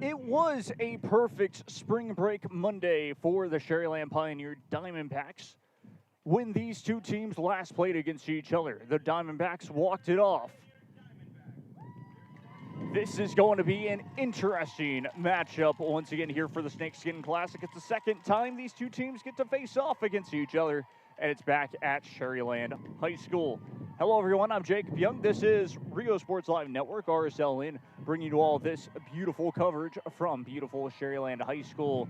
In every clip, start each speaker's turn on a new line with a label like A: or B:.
A: It was a perfect spring break Monday for the Sharyland Pioneer Diamondbacks. When these two teams last played against each other, the Diamondbacks walked it off. This is going to be an interesting matchup once again here for the Snakeskin Classic. It's the second time these two teams get to face off against each other, and it's back at Sharyland High School. Hello, everyone. I'm Jacob Young. This is Rio Sports Live Network, RSLN, bringing you all this beautiful coverage from beautiful Sharyland High School.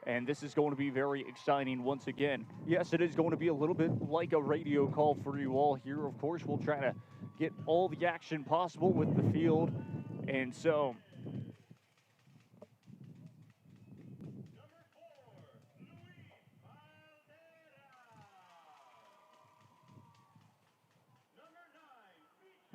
A: And this is going to be very exciting once again. Yes, it is going to be a little bit like a radio call for you all here. Of course, we'll try to get all the action possible with the field. And so,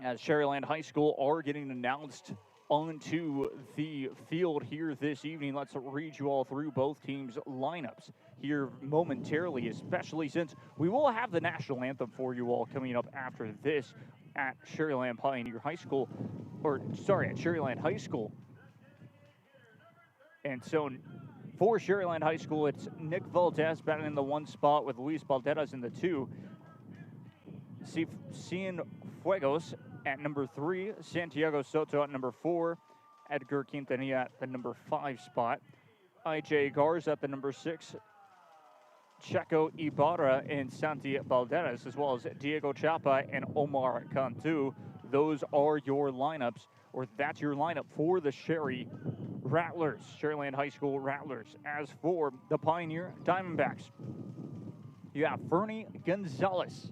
A: as Sharyland High School are getting announced onto the field here this evening, let's read you all through both teams' lineups here momentarily, especially since we will have the national anthem for you all coming up after this at Sharyland Pioneer High School, at Sharyland High School. And so for Sharyland High School, it's Nick Valdez batting in the 1 spot with Luis Valderas in the 2. Cienfuegos at number 3, Santiago Soto at number 4, Edgar Quintanilla at the number 5 spot, IJ Garza at the number 6, Checo Ibarra and Santi Valderas, as well as Diego Chapa and Omar Cantu. Those are your lineups, or that's your lineup for the Sharyland High School Rattlers. As for the Pioneer Diamondbacks, you have Fernie Gonzalez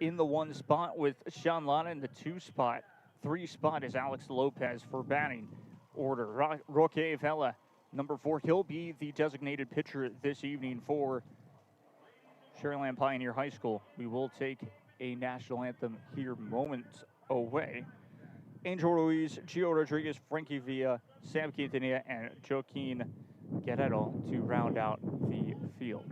A: in the 1 spot with Sean Lana in the 2 spot. 3 spot is Alex Lopez for batting order. Roque Vela, number 4, he'll be the designated pitcher this evening for Sharyland Pioneer High School. We will take a national anthem here moments away. Angel Ruiz, Gio Rodriguez, Frankie Villa, Sam Quintanilla, and Joaquin Guerrero to round out the field.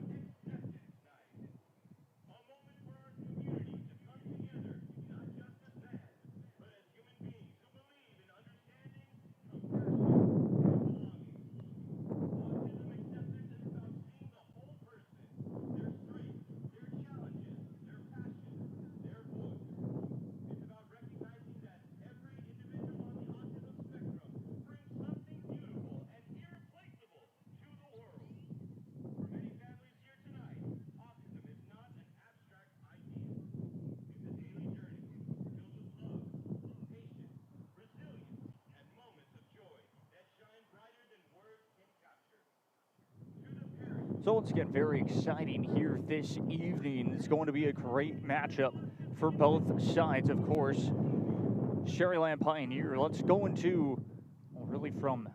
A: So once again, very exciting here this evening. It's going to be a great matchup for both sides, of course. Sharyland Pioneer, let's go into, well, really from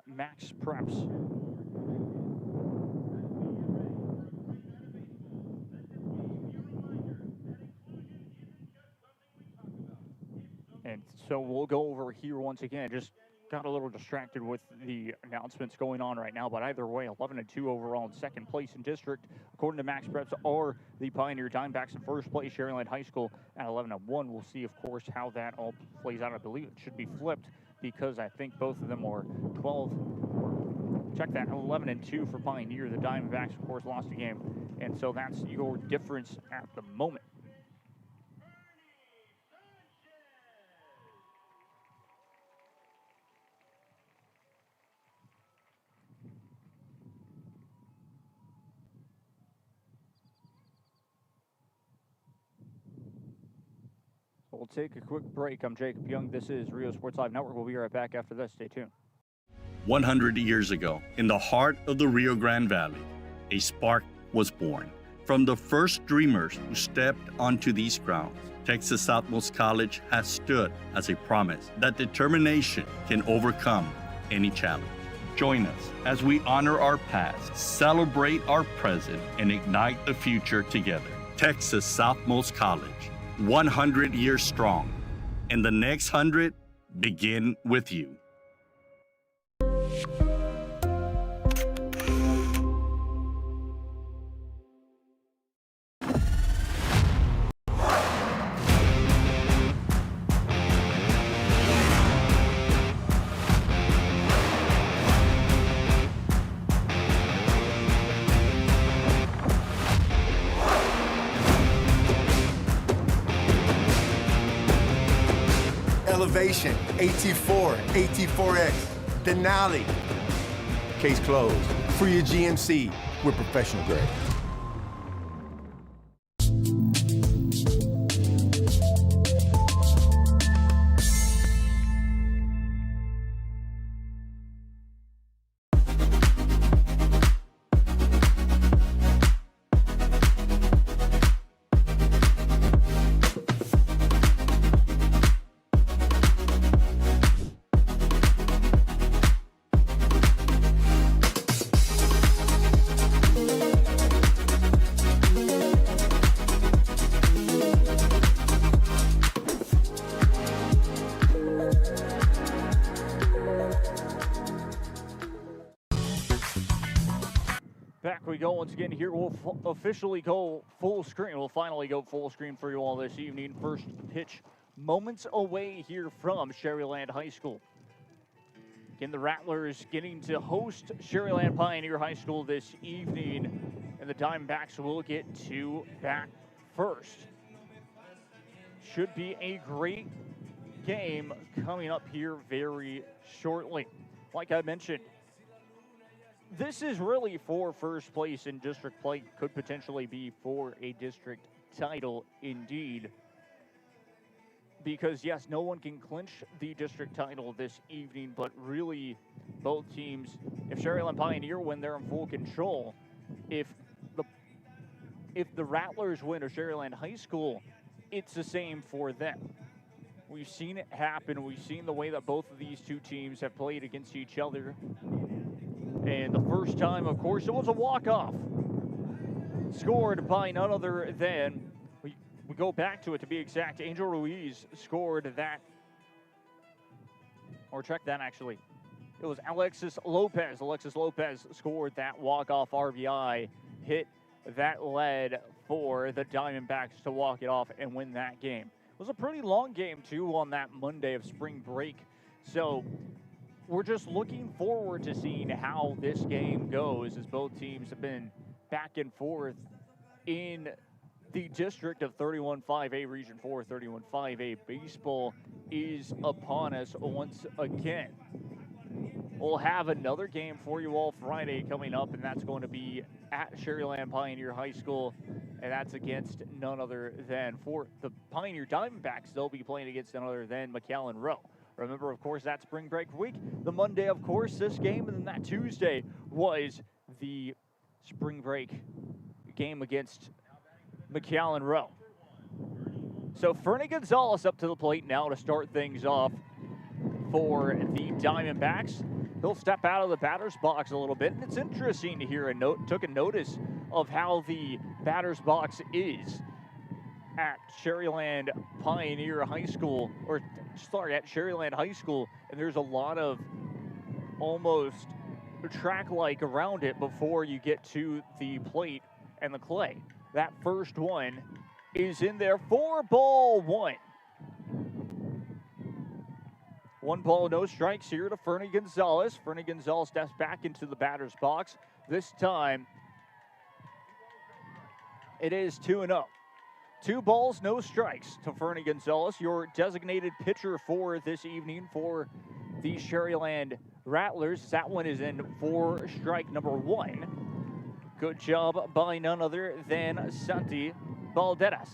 A: Max Preps. And so we'll go over here once again. Just got a little distracted with the announcements going on right now, but either way, 11-2 overall in second place in district. According to Max Preps, are the Pioneer Diamondbacks in first place, Sharyland High School at 11-1. We'll see, of course, how that all plays out. I believe it should be flipped because I think both of them are 11-2 for Pioneer. The Diamondbacks, of course, lost a game, and so that's your difference at the moment. We'll take a quick break. I'm Jacob Young. This is Rio Sports Live Network. We'll be right back after this. Stay tuned.
B: 100 years ago, in the heart of the Rio Grande Valley, a spark was born. From the first dreamers who stepped onto these grounds, Texas Southmost College has stood as a promise that determination can overcome any challenge. Join us as we honor our past, celebrate our present, and ignite the future together. Texas Southmost College, 100 years strong, and the next 100 begin with you.
C: Elevation, AT4, AT4X, Denali. Case closed. For your GMC, we're professional grade.
A: Back we go once again here. We'll officially go full screen. We'll finally go full screen for you all this evening. First pitch moments away here from Sharyland High School. Again, the Rattlers getting to host Sharyland Pioneer High School this evening, and the Diamondbacks will get to bat first. Should be a great game coming up here very shortly. Like I mentioned, this is really for first place in district play. Could potentially be for a district title indeed. Because yes, no one can clinch the district title this evening, but really both teams, if Sharyland Pioneer win, they're in full control. If the Rattlers win or Sharyland High School, it's the same for them. We've seen it happen. We've seen the way that both of these two teams have played against each other. And the first time, of course, it was a walk-off. Scored by none other than, we go back to it to be exact, Angel Ruiz scored that, or check that actually. It was Alexis Lopez. Alexis Lopez scored that walk-off RBI hit that led for the Diamondbacks to walk it off and win that game. It was a pretty long game, too, on that Monday of spring break. So we're just looking forward to seeing how this game goes, as both teams have been back and forth in the district of 31-5A Region 4. 31-5A baseball is upon us once again. We'll have another game for you all Friday coming up, and that's going to be at Sharyland Pioneer High School, and that's against none other than, for the Pioneer Diamondbacks, they'll be playing against none other than McAllen Rowe. Remember, of course, that spring break week. The Monday, of course, this game, and then that Tuesday was the spring break game against McAllen Rowe. So Fernie Gonzalez up to the plate now to start things off for the Diamondbacks. He'll step out of the batter's box a little bit, and it's interesting to hear took a notice of how the batter's box is at Sharyland Pioneer High School, or sorry, at Sharyland High School, and there's a lot of almost track-like around it before you get to the plate and the clay. That first one is in there for ball one. 1 ball, no strikes here to Fernie Gonzalez. Fernie Gonzalez steps back into the batter's box. This time, it is 2-0. 2 balls, no strikes to Fernie Gonzalez, your designated pitcher for this evening for the Sharyland Rattlers. That one is in for strike number 1. Good job by none other than Santi Valderas.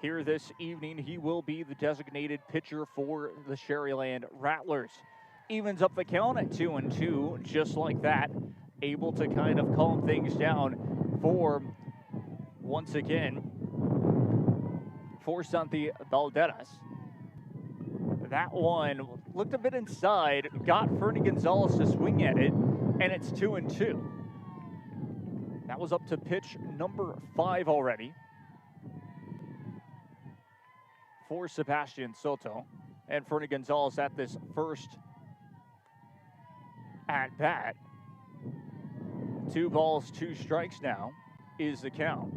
A: Here this evening, he will be the designated pitcher for the Sharyland Rattlers. Evens up the count at 2-2, just like that. Able to kind of calm things down for, once again, for Santi Valderas. That one looked a bit inside, got Fernie Gonzalez to swing at it, and it's 2-2. That was up to pitch number 5 already for Sebastian Soto. And Fernie Gonzalez at this first at bat. 2 balls, 2 strikes now is the count.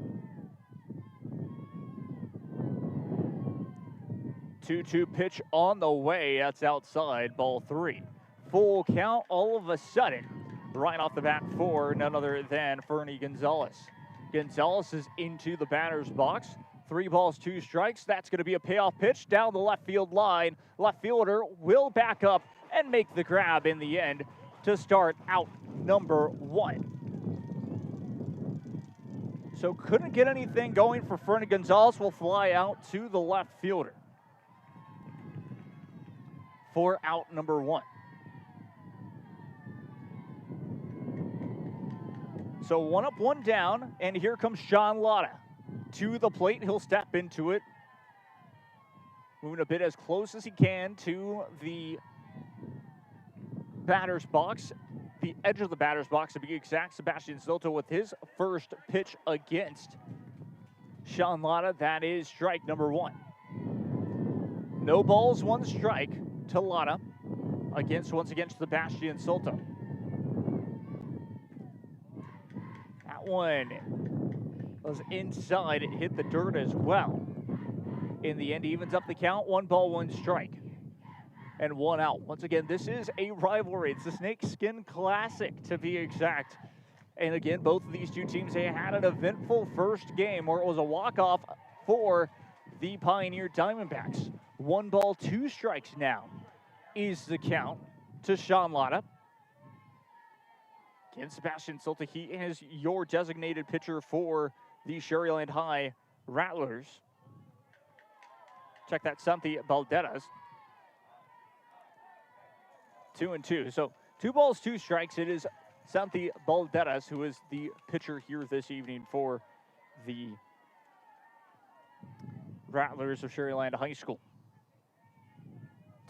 A: 2-2 pitch on the way. That's outside, ball 3. Full count all of a sudden. Right off the bat for none other than Fernie Gonzalez. Gonzalez is into the batter's box. 3 balls, 2 strikes. That's going to be a payoff pitch down the left field line. Left fielder will back up and make the grab in the end to start out number 1. So couldn't get anything going for Fernie Gonzalez. Will fly out to the left fielder for out number 1. So 1 up, 1 down, and here comes Sean Lotta to the plate. He'll step into it, moving a bit as close as he can to the batter's box, the edge of the batter's box to be exact. Sebastian Soto with his first pitch against Sean Lotta. That is strike number 1. No balls, 1 strike to Lotta once again, Sebastian Soto. That one was inside. It hit the dirt as well. In the end, he evens up the count. 1 ball, 1 strike. And 1 out. Once again, this is a rivalry. It's the Snakeskin Classic, to be exact. And again, both of these two teams, they had an eventful first game where it was a walk-off for the Pioneer Diamondbacks. 1 ball, 2 strikes now is the count to Sean Lotta. Again, Sebastian Soto, he is your designated pitcher for the Sharyland High Rattlers. Check that, Santi Balderas. 2-2. So 2 balls, 2 strikes. It is Santi Balderas who is the pitcher here this evening for the Rattlers of Sharyland High School.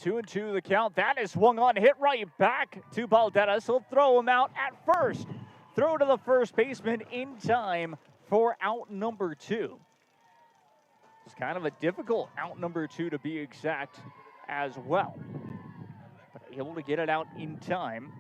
A: 2-2 the count. That is swung on, hit right back to Balderas. He'll throw him out at first. Throw to the first baseman in time for out number 2. It's kind of a difficult out number 2 to be exact as well. But able to get it out in time.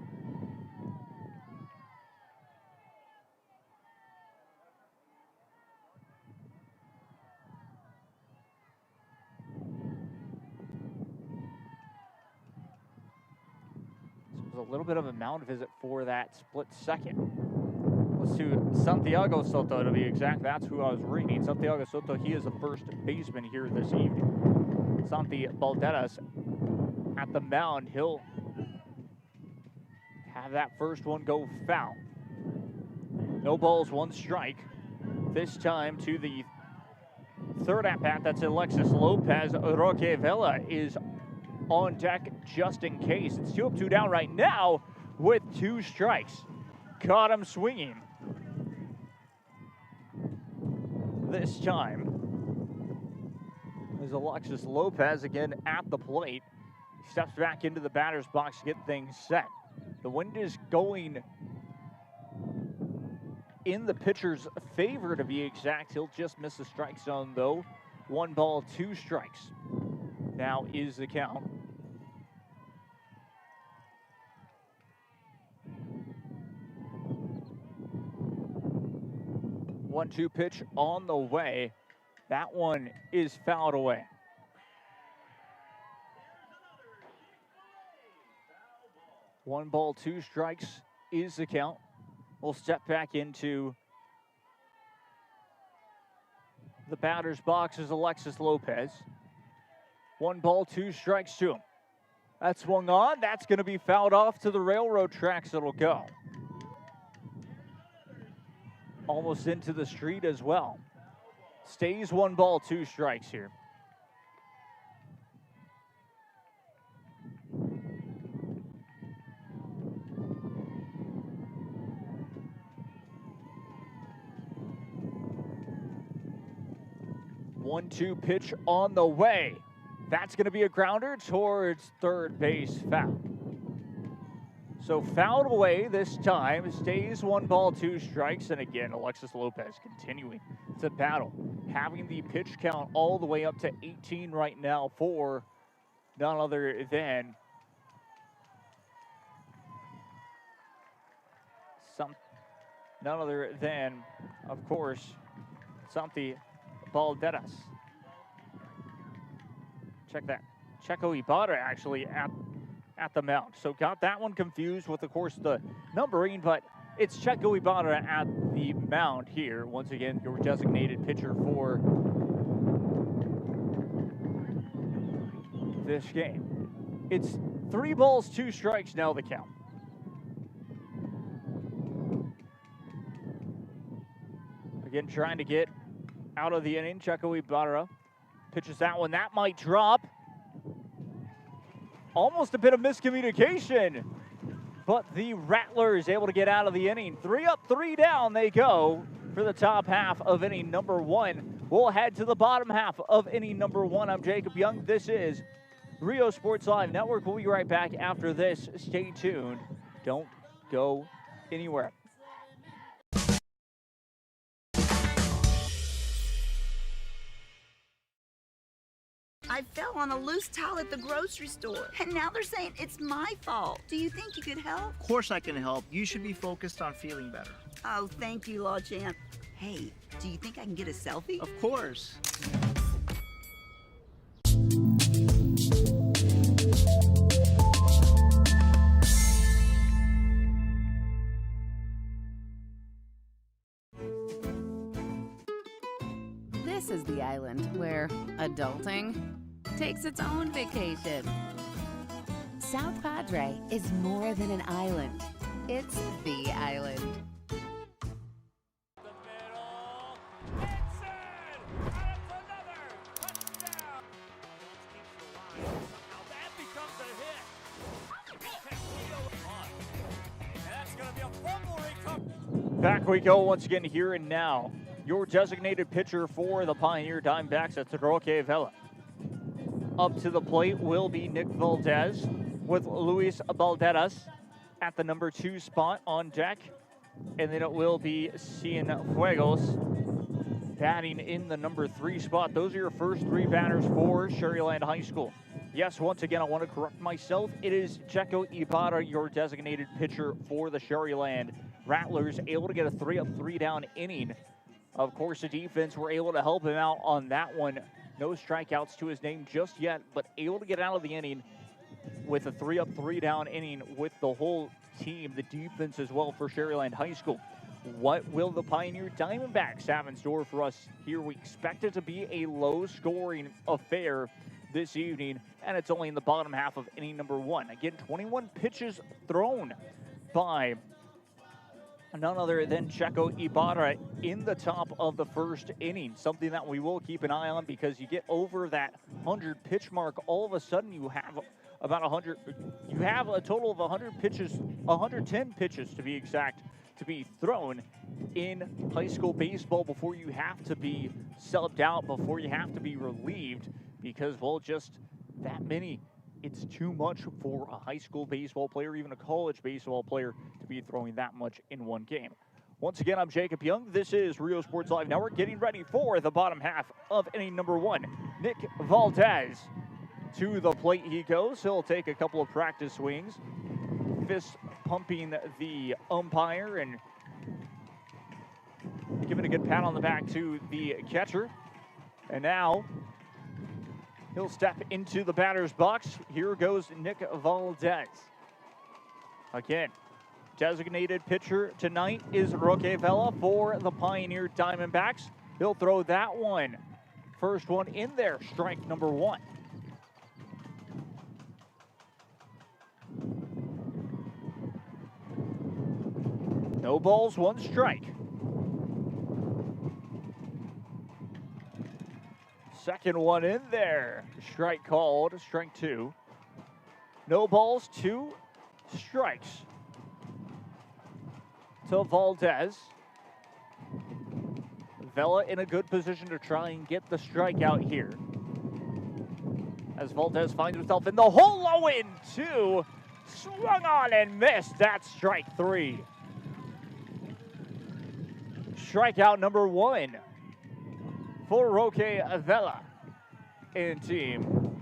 A: A little bit of a mound visit for that split second. Let's to Santiago Soto to be exact. That's who I was reading. Santiago Soto, he is the first baseman here this evening. Santi Balderas at the mound. He'll have that first one go foul. No balls, 1 strike. This time to the third at-bat. That's Alexis Lopez. Roque Vela is on deck just in case. It's 2 up, 2 down right now with 2 strikes. Caught him swinging. This time is Alexis Lopez again at the plate. Steps back into the batter's box to get things set. The wind is going in the pitcher's favor, to be exact. He'll just miss the strike zone though. 1 ball, 2 strikes. Now is the count. 1-2 pitch on the way. That one is fouled away. One ball, 2 strikes is the count. We'll step back into the batter's box is Alexis Lopez. 1 ball, 2 strikes to him. That's swung on. That's going to be fouled off to the railroad tracks. It'll go. Almost into the street as well. Stays 1 ball, 2 strikes here. One-two pitch on the way. That's going to be a grounder towards third base, foul. So fouled away this time. Stays 1 ball, 2 strikes. And again, Alexis Lopez continuing to battle. Having the pitch count all the way up to 18 right now for none other than of course, Santi Balderas. Check that. Checo Ibarra actually at the mound. So got that one confused with, of course, the numbering, but it's Checo Ibarra at the mound here. Once again, your designated pitcher for this game. It's 3 balls, 2 strikes now the count. Again, trying to get out of the inning. Checo Ibarra pitches that one. That might drop. Almost a bit of miscommunication. But the Rattler is able to get out of the inning. 3 up, 3 down they go for the top half of inning number 1. We'll head to the bottom half of inning number 1. I'm Jacob Young. This is Rio Sports Live Network. We'll be right back after this. Stay tuned. Don't go anywhere.
D: I fell on a loose towel at the grocery store, and now they're saying it's my fault. Do you think you could help?
E: Of course I can help. You should be focused on feeling better.
D: Oh, thank you, Law Champ. Hey, do you think I can get a selfie?
E: Of course.
F: This is the island where adulting takes its own vacation. South Padre is more than an island. It's the island.
A: Back we go once again here and now. Your designated pitcher for the Pioneer Diamondbacks, that's Roque Vela. Up to the plate will be Nick Valdez with Luis Balderas at the number 2 spot on deck. And then it will be Cienfuegos batting in the number 3 spot. Those are your first 3 batters for Sharyland High School. Yes, once again, I want to correct myself. It is Checo Ibarra, your designated pitcher for the Sharyland Rattlers, able to get a 3 up, 3 down inning. Of course, the defense were able to help him out on that one. No strikeouts to his name just yet, but able to get out of the inning with a 3 up, 3 down inning with the whole team, the defense as well for Sharyland High School. What will the Pioneer Diamondbacks have in store for us here? We expect it to be a low-scoring affair this evening, and it's only in the bottom half of inning number 1. Again, 21 pitches thrown by none other than Checo Ibarra in the top of the first inning. Something that we will keep an eye on, because you get over that 100 pitch mark, all of a sudden you have about 100, you have a total of 100 pitches, 110 pitches to be exact, to be thrown in high school baseball before you have to be subbed out, before you have to be relieved, because, well, just that many. It's too much for a high school baseball player, even a college baseball player, to be throwing that much in one game. Once again, I'm Jacob Young. This is Rio Sports Live Network, getting ready for the bottom half of inning number 1. Nick Valdez to the plate he goes. He'll take a couple of practice swings, fist pumping the umpire and giving a good pat on the back to the catcher. And now he'll step into the batter's box. Here goes Nick Valdez. Again, designated pitcher tonight is Roque Vela for the Pioneer Diamondbacks. He'll throw that one. First one in there, strike number 1. No balls, 1 strike. Second one in there. Strike called, strike 2. No balls, 2 strikes to Valdez. Vela in a good position to try and get the strikeout here, as Valdez finds himself in the hole. 0-2. Swung on and missed. That's strike 3. Strikeout number 1 for Roque Vela and team.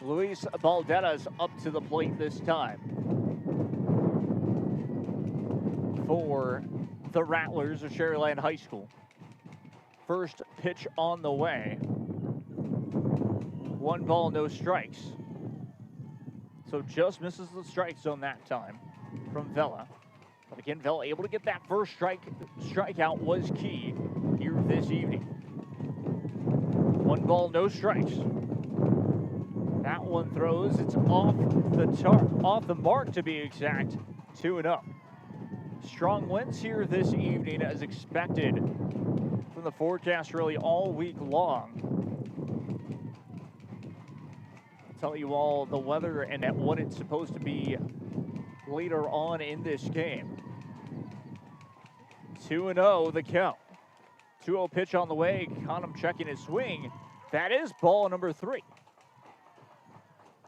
A: Luis Balderas up to the plate this time for the Rattlers of Sharyland High School. First pitch on the way. 1 ball, no strikes. So just misses the strike zone that time from Vela. But again, Vela able to get that first strikeout was key here this evening. 1 ball, no strikes. That one throws. It's off the mark to be exact. 2-0. Strong winds here this evening as expected from the forecast really all week long. I'll tell you all the weather and at what it's supposed to be later on in this game. 2-0 the count. 2-0 pitch on the way. Conham checking his swing. That is ball number 3.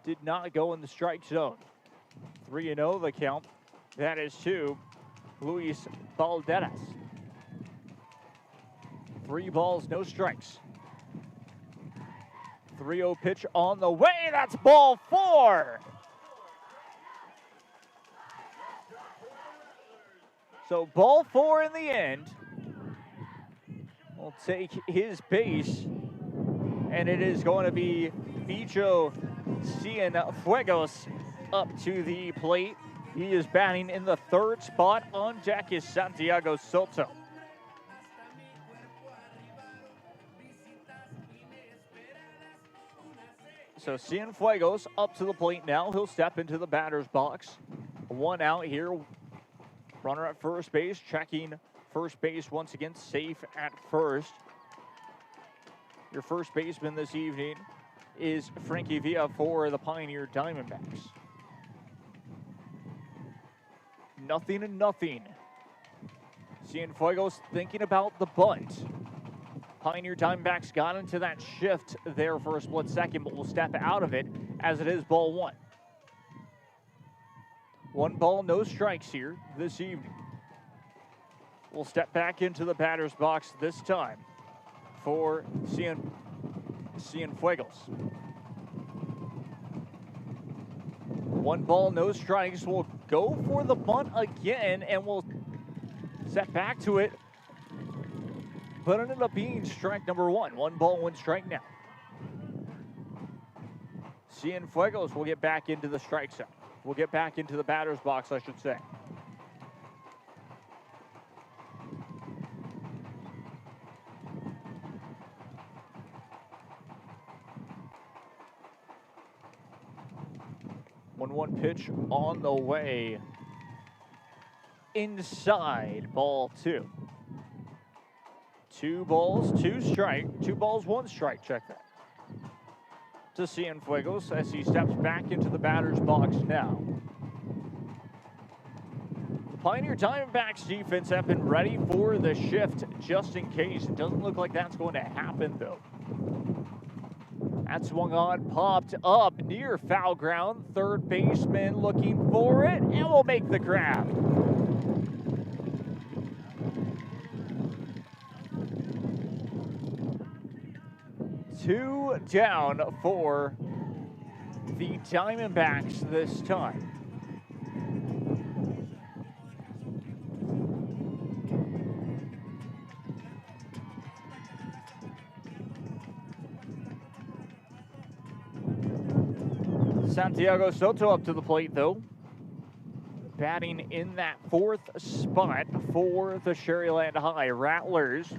A: Did not go in the strike zone. 3-0 the count. That is to Luis Valderas. 3 balls, no strikes. 3-0 pitch on the way. That's ball 4. So ball 4 in the end. Will take his base, and it is going to be Bicho Cienfuegos up to the plate. He is batting in the 3rd spot. On deck is Santiago Soto. So Cienfuegos up to the plate now. He'll step into the batter's box. 1 out here. Runner at first base, checking first base once again, safe at first. Your first baseman this evening is Frankie Villa for the Pioneer Diamondbacks. 0-0. Cienfuegos thinking about the bunt. Pioneer Diamondbacks got into that shift there for a split second, but will step out of it as it is ball 1. 1 ball, no strikes here this evening. We'll step back into the batter's box this time for Cienfuegos. 1 ball, no strikes. We'll go for the bunt again, and we'll step back to it. But it ended up being strike number 1. 1 ball, 1 strike now. Cienfuegos will get back into the strike zone. We'll get back into the batter's box, I should say. One pitch on the way. Inside, ball 2. 2 balls, 2 strike. 2 balls, 1 strike. Check that. To Cienfuegos as he steps back into the batter's box now. The Pioneer Diamondbacks defense have been ready for the shift just in case. It doesn't look like that's going to happen though. That swung on, popped up near foul ground. Third baseman looking for it and will make the grab. Two down for the Diamondbacks this time. Santiago Soto up to the plate though. Batting in that 4th spot for the Sharyland High Rattlers.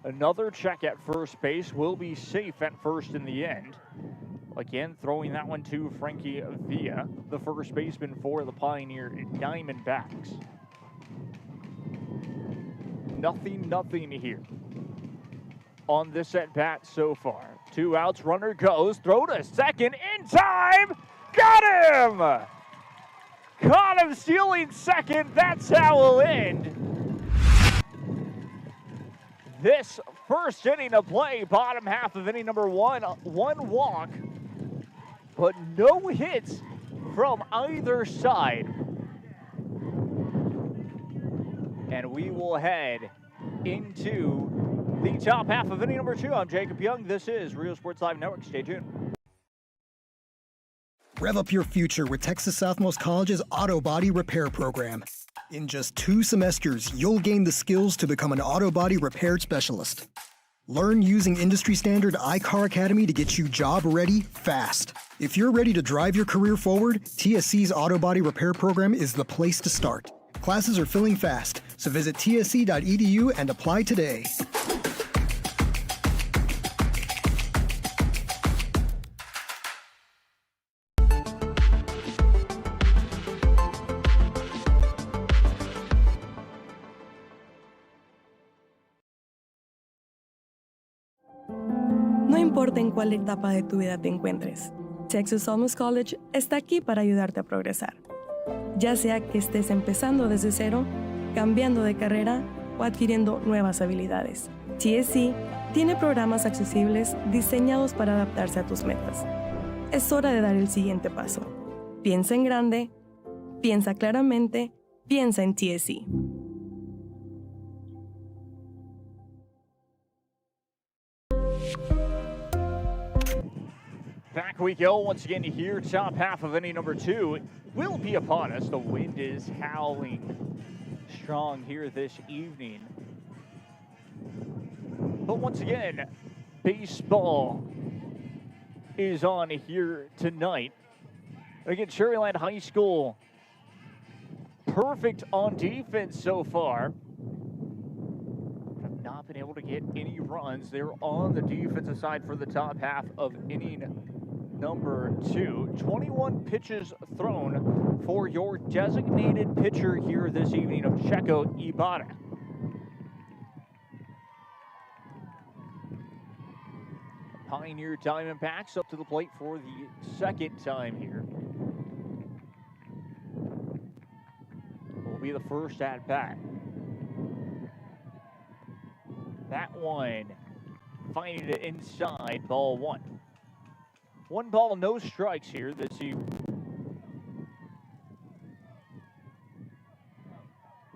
A: Another check at first base, will be safe at first in the end. Again, throwing that one to Frankie Villa, the first baseman for the Pioneer Diamondbacks. 0-0 here on this at bat so far. 2 outs, runner goes, throw to second in time. Got him! Caught him stealing second. That's how we'll end this first inning of play. Bottom half of inning number 1. 1 walk, but no hits from either side. And we will head into the top half of inning number 2. I'm Jacob Young. This is Rio Sports Live Network. Stay tuned.
G: Rev up your future with Texas Southmost College's Auto Body Repair Program. In just 2 semesters, you'll gain the skills to become an auto body repair specialist. Learn using industry standard iCar Academy to get you job ready fast. If you're ready to drive your career forward, TSC's Auto Body Repair Program is the place to start. Classes are filling fast, so visit tsc.edu and apply today.
H: No importa en cuál etapa de tu vida te encuentres, Texas Almus College está aquí para ayudarte a progresar. Ya sea que estés empezando desde cero, cambiando de carrera o adquiriendo nuevas habilidades, TSC tiene programas accesibles diseñados para adaptarse a tus metas. Es hora de dar el siguiente paso. Piensa en grande, piensa claramente, piensa en TSC.
A: Back we go once again here. Top half of inning number 2 will be upon us. The wind is howling strong here this evening. But once again, baseball is on here tonight. Again, Sharyland High School, perfect on defense so far. Have not been able to get any runs. They're on the defensive side for the top half of inning number 2. 21 pitches thrown for your designated pitcher here this evening of Checo Ibarra. Pioneer Diamondbacks up to the plate for the second time here. Will be the first at bat. That one finding it inside, ball 1. 1 ball, no strikes here this evening.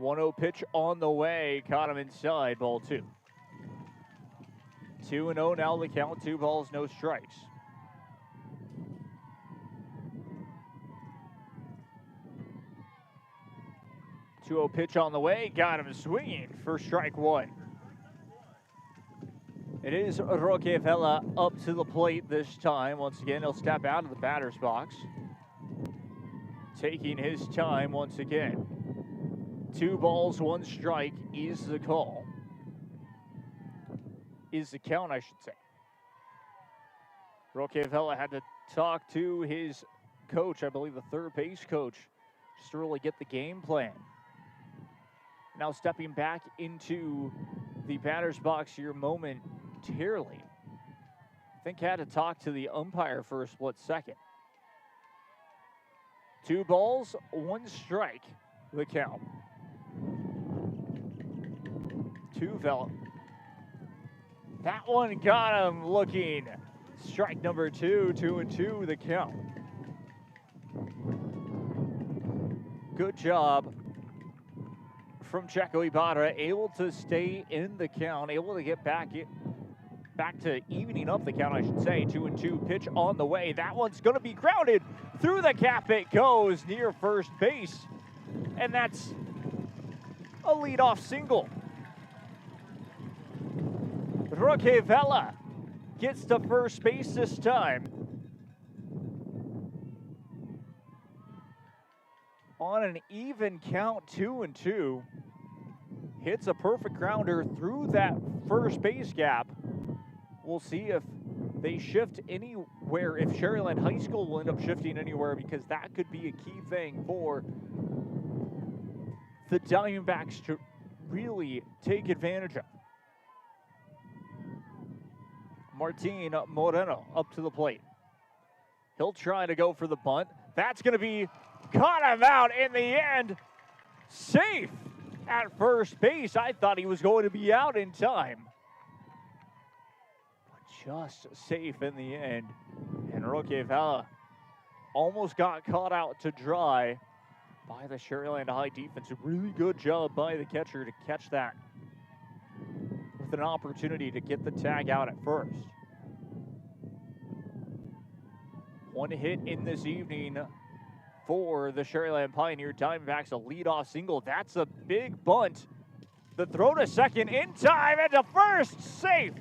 A: 1-0 pitch on the way, caught him inside, ball 2. 2-0 now the count, 2 balls, no strikes. Two-0 pitch on the way, got him swinging for strike 1. It is Roquevela up to the plate this time. Once again, he'll step out of the batter's box. Taking his time once again. 2 balls, 1 strike is the call. Is the count, I should say. Roquevela had to talk to his coach, I believe the third base coach, just to really get the game plan. Now stepping back into the batter's box here momentarily. I think had to talk to the umpire for a split second. 2 balls, 1 strike, the count. 2 fell. That one got him looking. Strike number 2, 2-2, the count. Good job from Checo Ibarra, able to stay in the count, able to get back to evening up the count, I should say. 2-2 pitch on the way. That one's going to be grounded through the cap. It goes near first base, and that's a leadoff single. Roquevela gets to first base this time. On an even count, 2-2. Hits a perfect grounder through that first base gap. We'll see if they shift anywhere, if Sharyland High School will end up shifting anywhere, because that could be a key thing for the Diamondbacks to really take advantage of. Martin Moreno up to the plate. He'll try to go for the bunt. That's going to be caught him out in the end. Safe at first base. I thought he was going to be out in time. But just safe in the end. And Roquevela almost got caught out to dry by the Sharyland High defense. A really good job by the catcher to catch that with an opportunity to get the tag out at first. 1 hit in this evening for the Sharyland Pioneer Diamondbacks, a leadoff single. That's a big bunt. The throw to second in time and to first, safe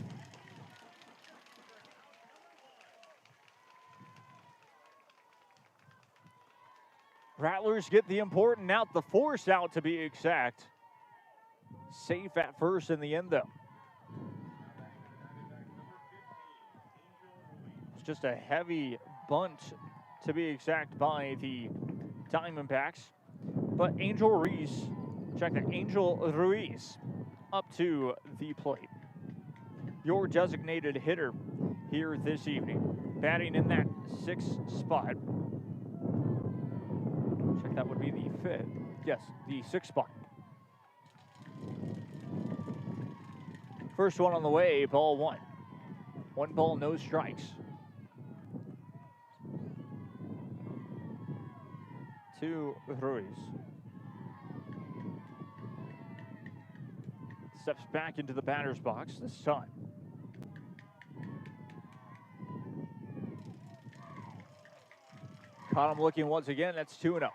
A: Rattlers get the important out, the force out to be exact. Safe at first in the end, though. It's just a heavy bunt, to be exact, by the Diamondbacks. But Angel Ruiz, check that, Angel Ruiz up to the plate. Your designated hitter here this evening, batting in that 6th spot. Check, that would be the 5th. Yes, the 6th spot. First one on the way, ball 1. 1 ball, no strikes. 2 Ruiz. Steps back into the batter's box this time. Caught him looking once again, that's 2-0.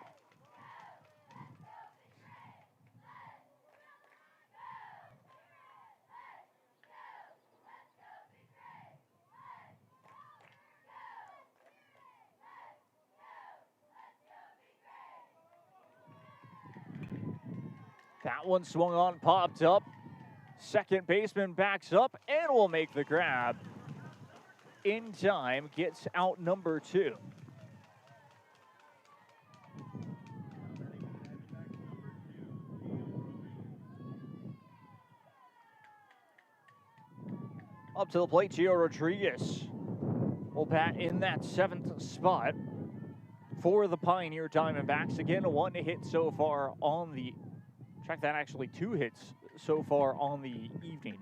A: That one swung on, popped up. Second baseman backs up and will make the grab. In time, gets out number 2. Up to the plate, Gio Rodriguez will bat in that 7th spot for the Pioneer Diamondbacks. Again, 1 hit so far on the, check that, actually 2 hits so far on the evening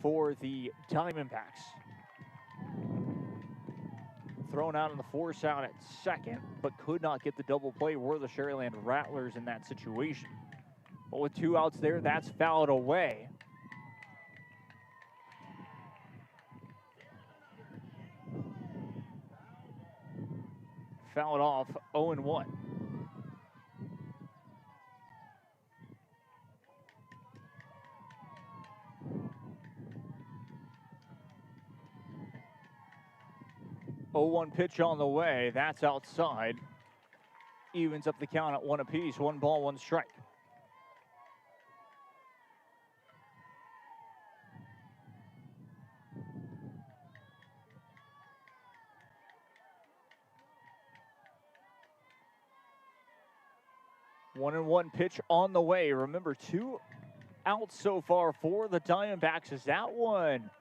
A: for the Diamondbacks. Thrown out on the force out at second, but could not get the double play. Were the Sharyland Rattlers in that situation. But with 2 outs there, that's fouled away. Fouled off, 0-1. Pitch on the way, that's outside. Evens up the count at 1 apiece. 1 ball, 1 strike. One and 1 pitch on the way. Remember, 2 outs so far for the Diamondbacks. As that one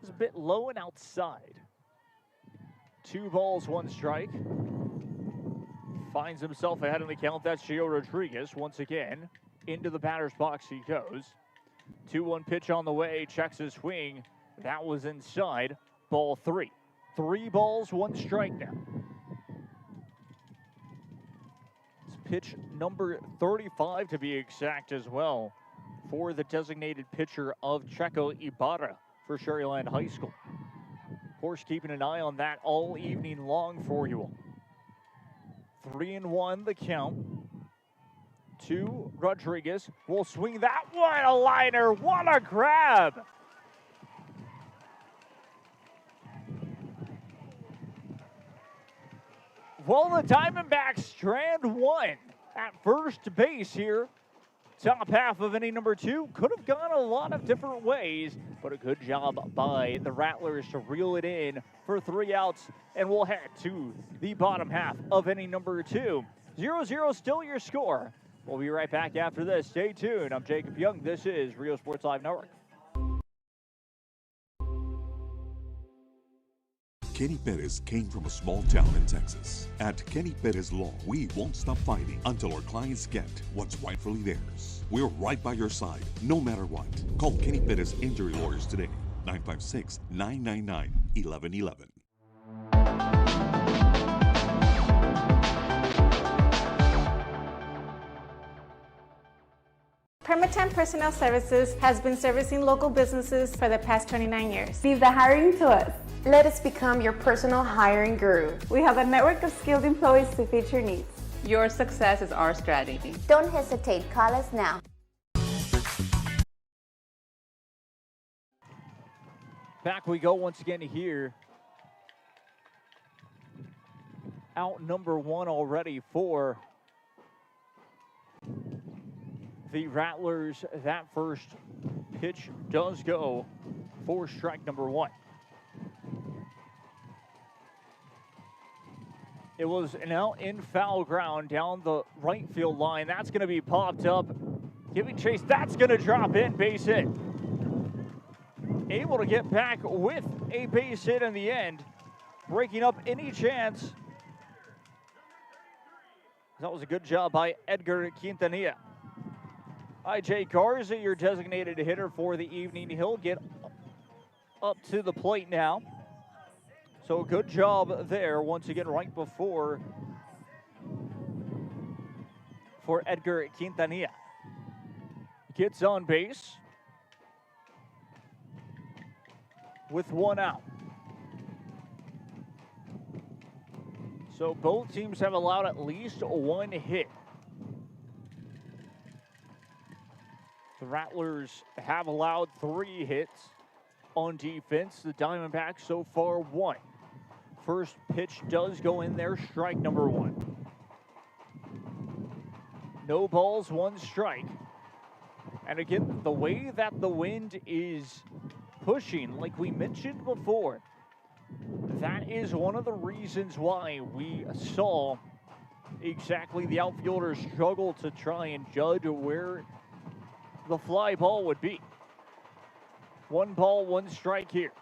A: is a bit low and outside. 2 balls, 1 strike. Finds himself ahead in the count. That's Gio Rodriguez once again. Into the batter's box he goes. 2-1 pitch on the way. Checks his swing. That was inside. Ball 3. 3 balls, 1 strike now. It's pitch number 35 to be exact as well for the designated pitcher of Checo Ibarra for Sharyland High School. Of course, keeping an eye on that all evening long for you all. 3-1 the count. 2 Rodriguez will swing that one, a liner. What a grab! Well, the Diamondbacks strand 1 at first base here. Top half of inning number 2 could have gone a lot of different ways, but a good job by the Rattlers to reel it in for 3 outs, and we'll head to the bottom half of inning number 2. 0-0 still your score. We'll be right back after this. Stay tuned. I'm Jacob Young. This is Rio Sports Live Network.
I: Kenny Perez came from a small town in Texas. At Kenny Perez Law, we won't stop fighting until our clients get what's rightfully theirs. We're right by your side, no matter what. Call Kenny Perez Injury Lawyers today, 956-999-1111.
J: Permatemp Personnel Services has been servicing local businesses for the past 29 years.
K: Leave the hiring to us. Let us become your personal hiring guru.
J: We have a network of skilled employees to fit your needs.
K: Your success is our strategy.
L: Don't hesitate. Call us now.
A: Back we go once again here. Out number 1 already for the Rattlers. That first pitch does go for strike number one. It was an out in foul ground down the right field line. That's going to be popped up. Giving chase. That's going to drop in. Base hit. Able to get back with a base hit in the end. Breaking up any chance. That was a good job by Edgar Quintanilla. I.J. Garza, your designated hitter for the evening. He'll get up to the plate now. So good job there once again right before for Edgar Quintanilla. Gets on base with one out. So both teams have allowed at least one hit. The Rattlers have allowed 3 hits on defense. The Diamondbacks so far 1. First pitch does go in there, strike number 1. No balls, 1 strike. And again, the way that the wind is pushing, like we mentioned before, that is one of the reasons why we saw exactly the outfielders struggle to try and judge where the fly ball would be. 1 ball, 1 strike here.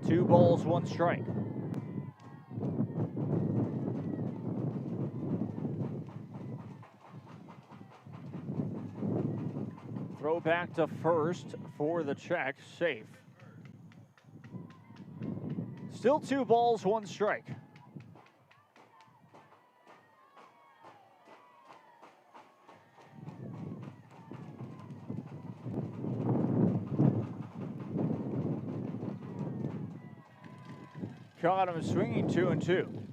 A: Two balls, 1 strike. Throw back to first for the check, safe. Still 2 balls, 1 strike. Caught him swinging 2-2.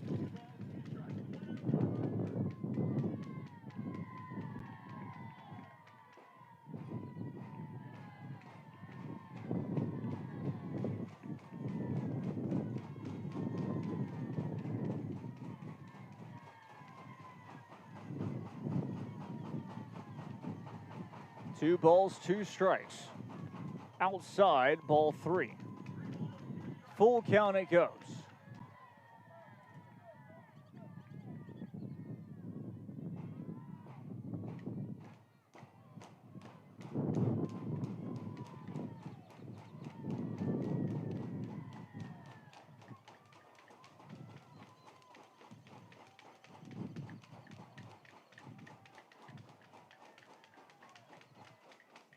A: Two balls, 2 strikes. Outside, ball 3. Full count it goes.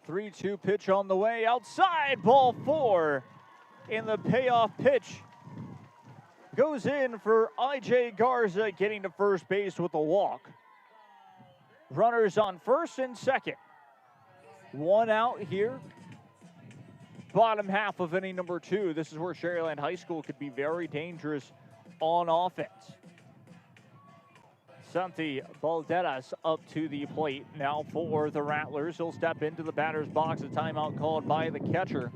A: Three-two pitch on the way, outside, ball 4. And the payoff pitch goes in for I.J. Garza, getting to first base with a walk. Runners on first and second. 1 out here. Bottom half of inning number 2. This is where Sharyland High School could be very dangerous on offense. Santi Balderas up to the plate now for the Rattlers. He'll step into the batter's box. A timeout called by the catcher.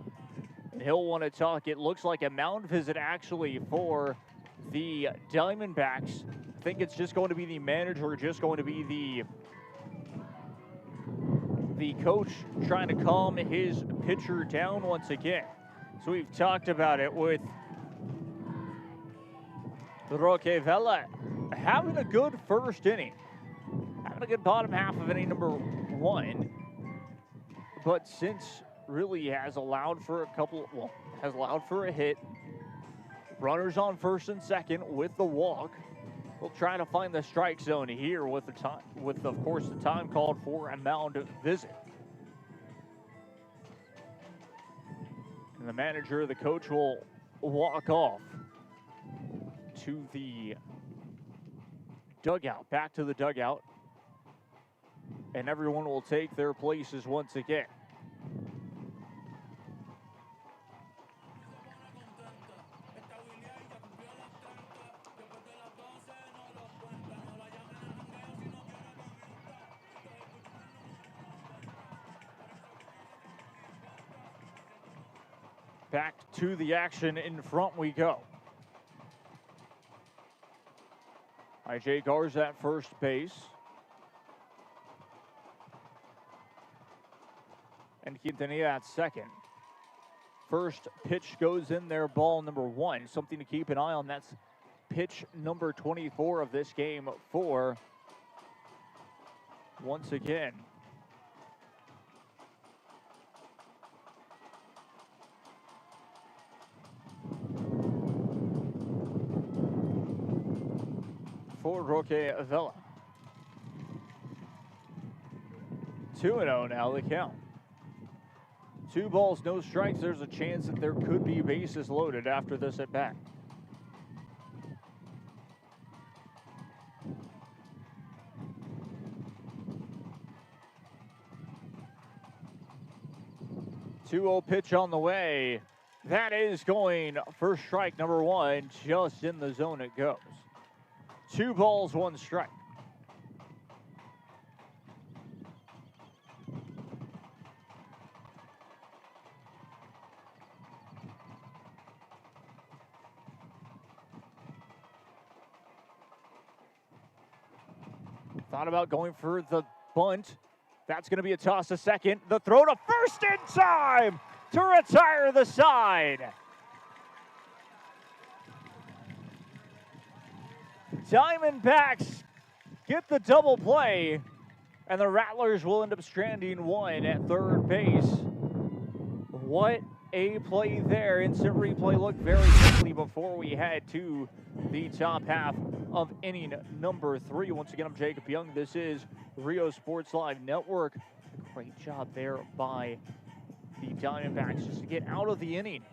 A: And he'll want to talk. It looks like a mound visit actually for the Diamondbacks. I think it's just going to be the manager, or just going to be the coach trying to calm his pitcher down once again. So we've talked about it with Roque Vela having a good first inning, having a good bottom half of inning number 1, but since really has allowed for a hit, runners on first and second with the walk. We'll try to find the strike zone here with of course the time called for a mound visit. And the manager, the coach, will walk off to the dugout, back to the dugout, and everyone will take their places once again. Back to the action in front we go. IJ Garza at first base. And Quintanilla at second. First pitch goes in there, ball number 1. Something to keep an eye on. That's pitch number 24 of this game for, once again, for Roque Vela. 2-0 now the count. 2 balls, no strikes. There's a chance that there could be bases loaded after this at bat. Two-0 pitch on the way. That is going for strike number 1. Just in the zone it goes. 2 balls, 1 strike. Thought about going for the bunt. That's going to be a toss to second. The throw to first in time to retire the side. Diamondbacks get the double play, and the Rattlers will end up stranding 1 at third base. What a play there. Instant replay looked very quickly before we head to the top half of inning number 3. Once again, I'm Jacob Young. This is Rio Sports Live Network. Great job there by the Diamondbacks just to get out of the inning.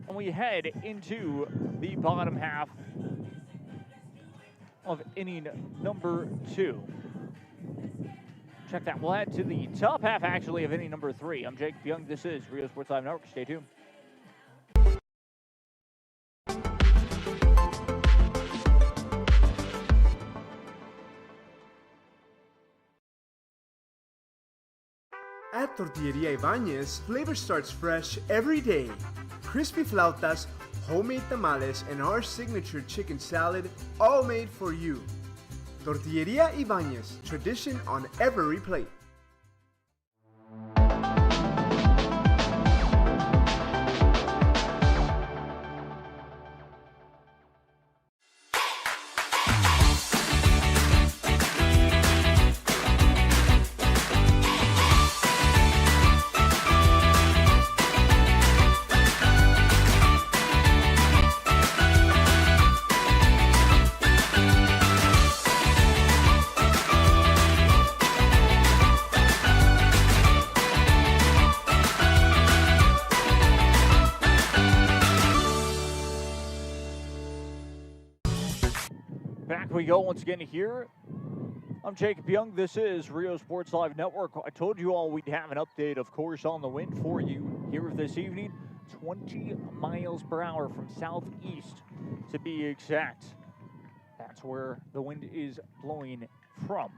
A: And we head into the bottom half of inning number 2. Check that. We'll head to the top half, actually, of inning number 3. I'm Jacob Young. This is Rio Sports Live Network. Stay tuned.
M: At Tortilleria Ibañez, flavor starts fresh every day. Crispy flautas, homemade tamales, and our signature chicken salad, all made for you. Tortilleria Ibañez, tradition on every plate.
A: We go once again here. I'm Jacob Young. This is Rio Sports Live Network. I told you all we'd have an update, of course, on the wind for you here this evening. 20 miles per hour from southeast, to be exact. That's where the wind is blowing from.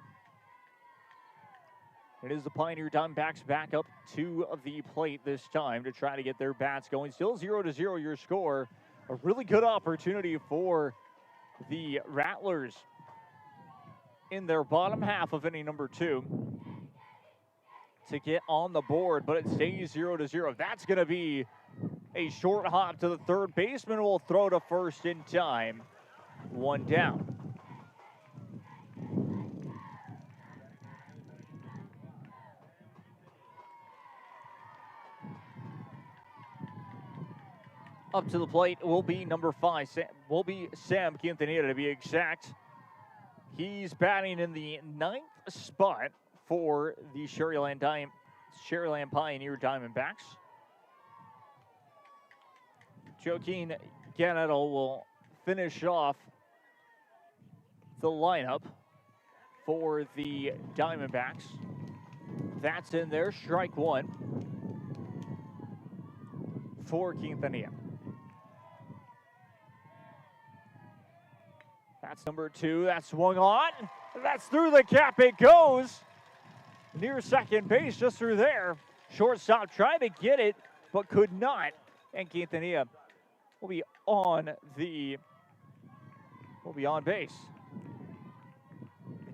A: It is the Pioneer Diamondbacks back up to the plate this time to try to get their bats going. Still 0-0 your score. A really good opportunity for the Rattlers in their bottom half of inning number 2 to get on the board, but it stays 0-0. That's going to be a short hop to the third baseman. Will throw to first in time. 1 down. Up to the plate will be number 5. Sam Quintanilla, to be exact. He's batting in the 9th spot for the Sharyland Pioneer Diamondbacks. Joaquin Ganetto will finish off the lineup for the Diamondbacks. That's in there. Strike 1 for Quintanilla. That's number 2. That's swung on. That's through the cap. It goes near second base, just through there. Shortstop tried to get it, but could not. And Quintanilla will be on base.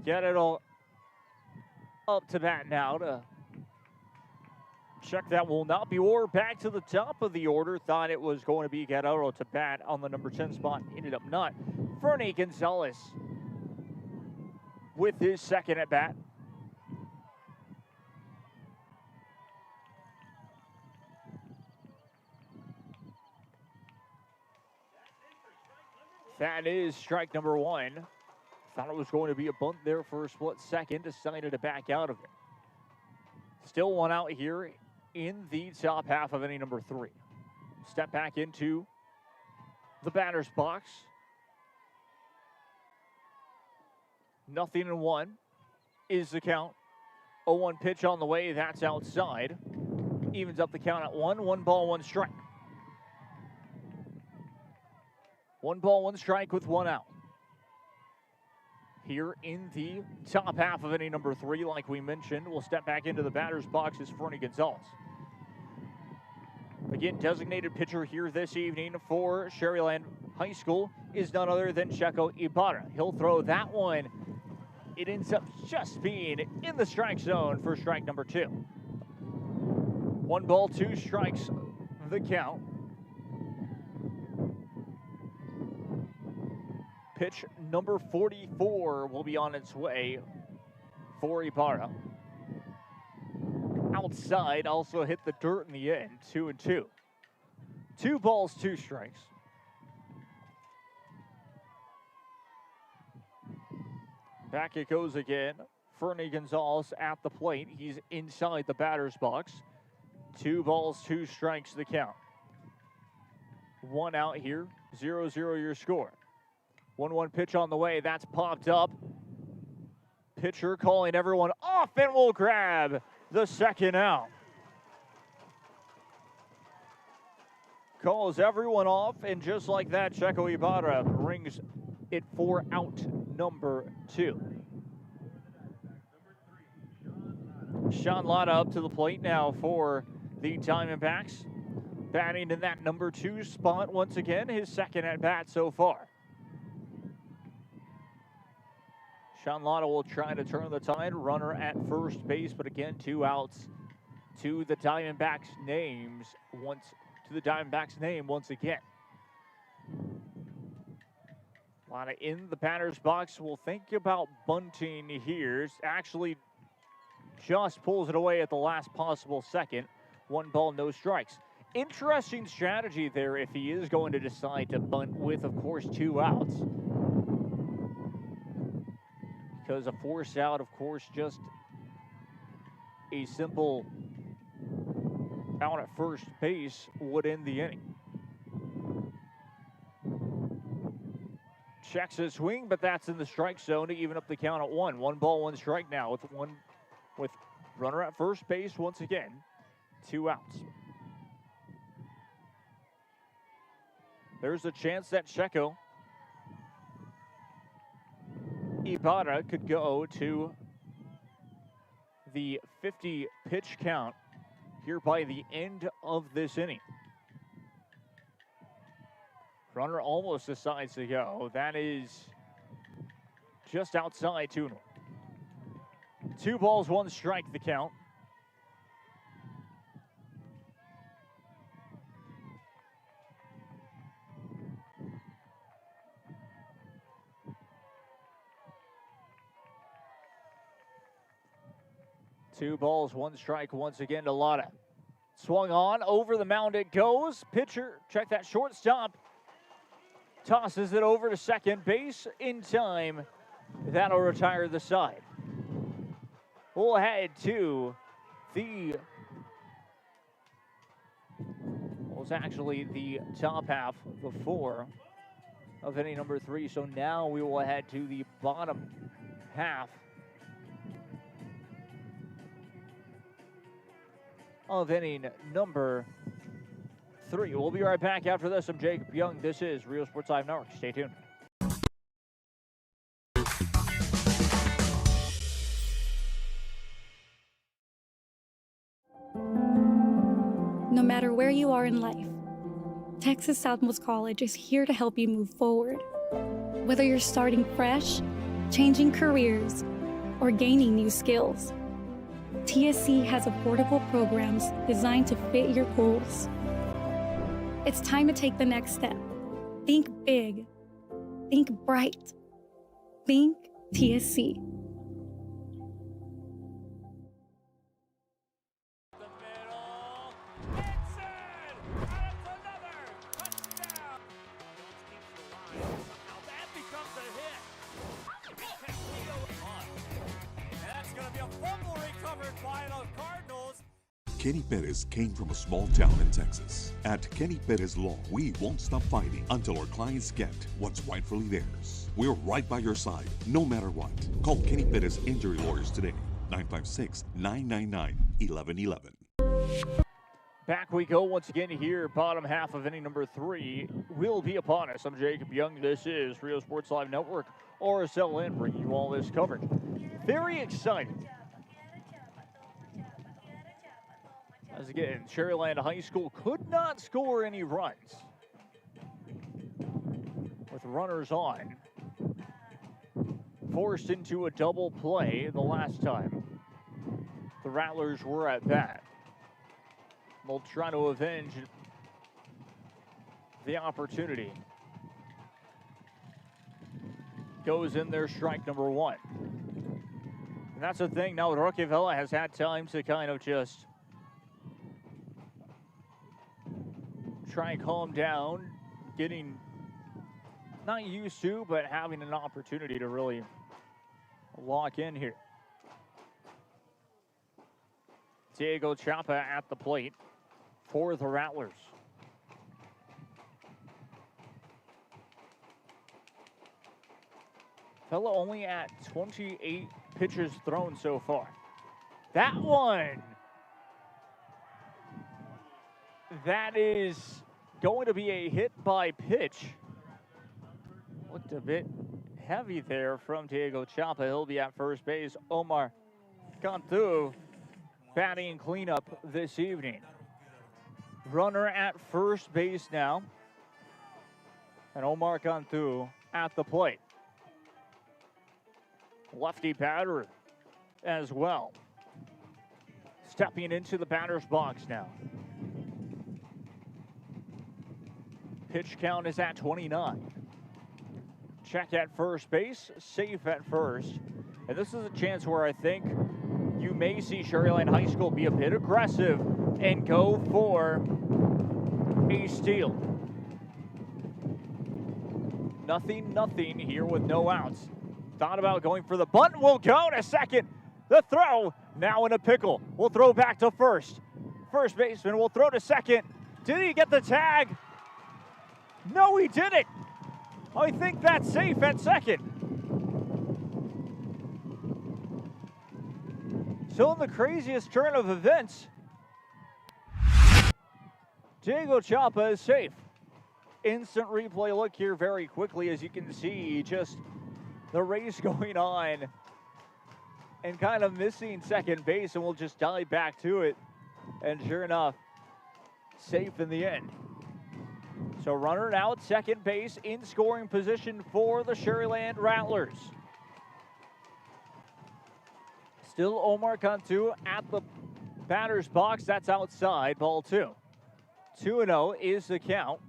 A: Get it all up to bat now to check that will not be or back to the top of the order. Thought it was going to be Guerrero to bat on the number 10 spot. Ended up not. Fernie Gonzalez with his second at bat. That is strike number one. Thought it was going to be a bunt there for a split second. Decided to back out of it. Still one out here in the top half of inning number 3. Step back into the batter's box. 0-1 is the count. 0-1 pitch on the way. That's outside. Evens up the count at 1. 1 ball, 1 strike. 1 ball, 1 strike with 1 out. Here in the top half of inning number 3, like we mentioned, we'll step back into the batter's box is Fernie Gonzalez. Again, designated pitcher here this evening for Sharyland High School is none other than Checo Ibarra. He'll throw that one. It ends up just being in the strike zone for strike number 2. 1 ball, 2 strikes, the count. Pitch number 44 will be on its way for Ibarra. Outside, also hit the dirt in the end, 2-2. 2 balls, 2 strikes. Back it goes again. Fernie Gonzalez at the plate. He's inside the batter's box. 2 balls, 2 strikes the count. 1 out here, 0-0 your score. 1-1 pitch on the way. That's popped up. Pitcher calling everyone off and will grab the second out. Calls everyone off, and just like that, Checo Ibarra brings it for out number 2. Sean Latta up to the plate now for the Diamondbacks. Batting in that number 2 spot once again, his second at bat so far. Sean Latta will try to turn the tide. Runner at first base, but again, 2 outs to the Diamondbacks' name once again. Latta in the batter's box will think about bunting here. Actually, just pulls it away at the last possible second. 1 ball, no strikes. Interesting strategy there if he is going to decide to bunt with, of course, 2 outs. Because a force out, of course, just a simple out at first base would end the inning. Checks his swing, but that's in the strike zone to even up the count at 1. 1 ball, 1 strike now with runner at first base once again. 2 outs. There's a chance that Checo Ibarra could go to the 50 pitch count here by the end of this inning. Runner almost decides to go. That is just outside 2-0. 2 balls, 1 strike the count. Two balls, 1 strike once again to Latta. Swung on, over the mound it goes. Pitcher, check that shortstop. Tosses it over to second base in time. That'll retire the side. We'll head to the, well, it's actually the top half, the 4 of inning number 3. So now we will head to the bottom half of inning number 3. We'll be right back after this. I'm Jacob Young. This is Real Sports Live Network. Stay tuned.
N: No matter where you are in life, Texas Southmost College is here to help you move forward. Whether you're starting fresh, changing careers, or gaining new skills, TSC has affordable programs designed to fit your goals. It's time to take the next step. Think big. Think bright. Think TSC.
I: Kenny Perez came from a small town in Texas. At Kenny Perez Law, we won't stop fighting until our clients get what's rightfully theirs. We're right by your side, no matter what. Call Kenny Perez Injury Lawyers today, 956-999-1111.
A: Back we go once again here. Bottom half of inning number 3 will be upon us. I'm Jacob Young. This is Rio Sports Live Network, RSLN, bringing you all this coverage. Very exciting. As again, Sharyland High School could not score any runs with runners on. Forced into a double play the last time the Rattlers were at bat. They'll try to avenge the opportunity. Goes in there, strike number 1. And that's the thing now, Roquevilla has had time to kind of just try and calm down, getting not used to, but having an opportunity to really lock in here. Diego Chapa at the plate for the Rattlers. Fella only at 28 pitches thrown so far. That one! That is going to be a hit by pitch. Looked a bit heavy there from Diego Chapa. He'll be at first base. Omar Cantu batting cleanup this evening. Runner at first base now. And Omar Cantu at the plate. Lefty batter as well. Stepping into the batter's box now. Pitch count is at 29. Check at first base, safe at first. And this is a chance where I think you may see Sharyland High School be a bit aggressive and go for a steal. 0-0 here with no outs. Thought about going for the bunt. Will go to second. The throw now in a pickle. We'll throw back to first. First baseman will throw to second. Did he get the tag? No, he didn't. I think that's safe at second. So in the craziest turn of events, Diego Chapa is safe. Instant replay look here very quickly, as you can see, just the race going on and kind of missing second base, and we'll just dive back to it. And sure enough, safe in the end. So runner now at second base in scoring position for the Sharyland Rattlers. Still Omar Cantu at the batter's box. That's outside, ball 2. 2-0 is the count.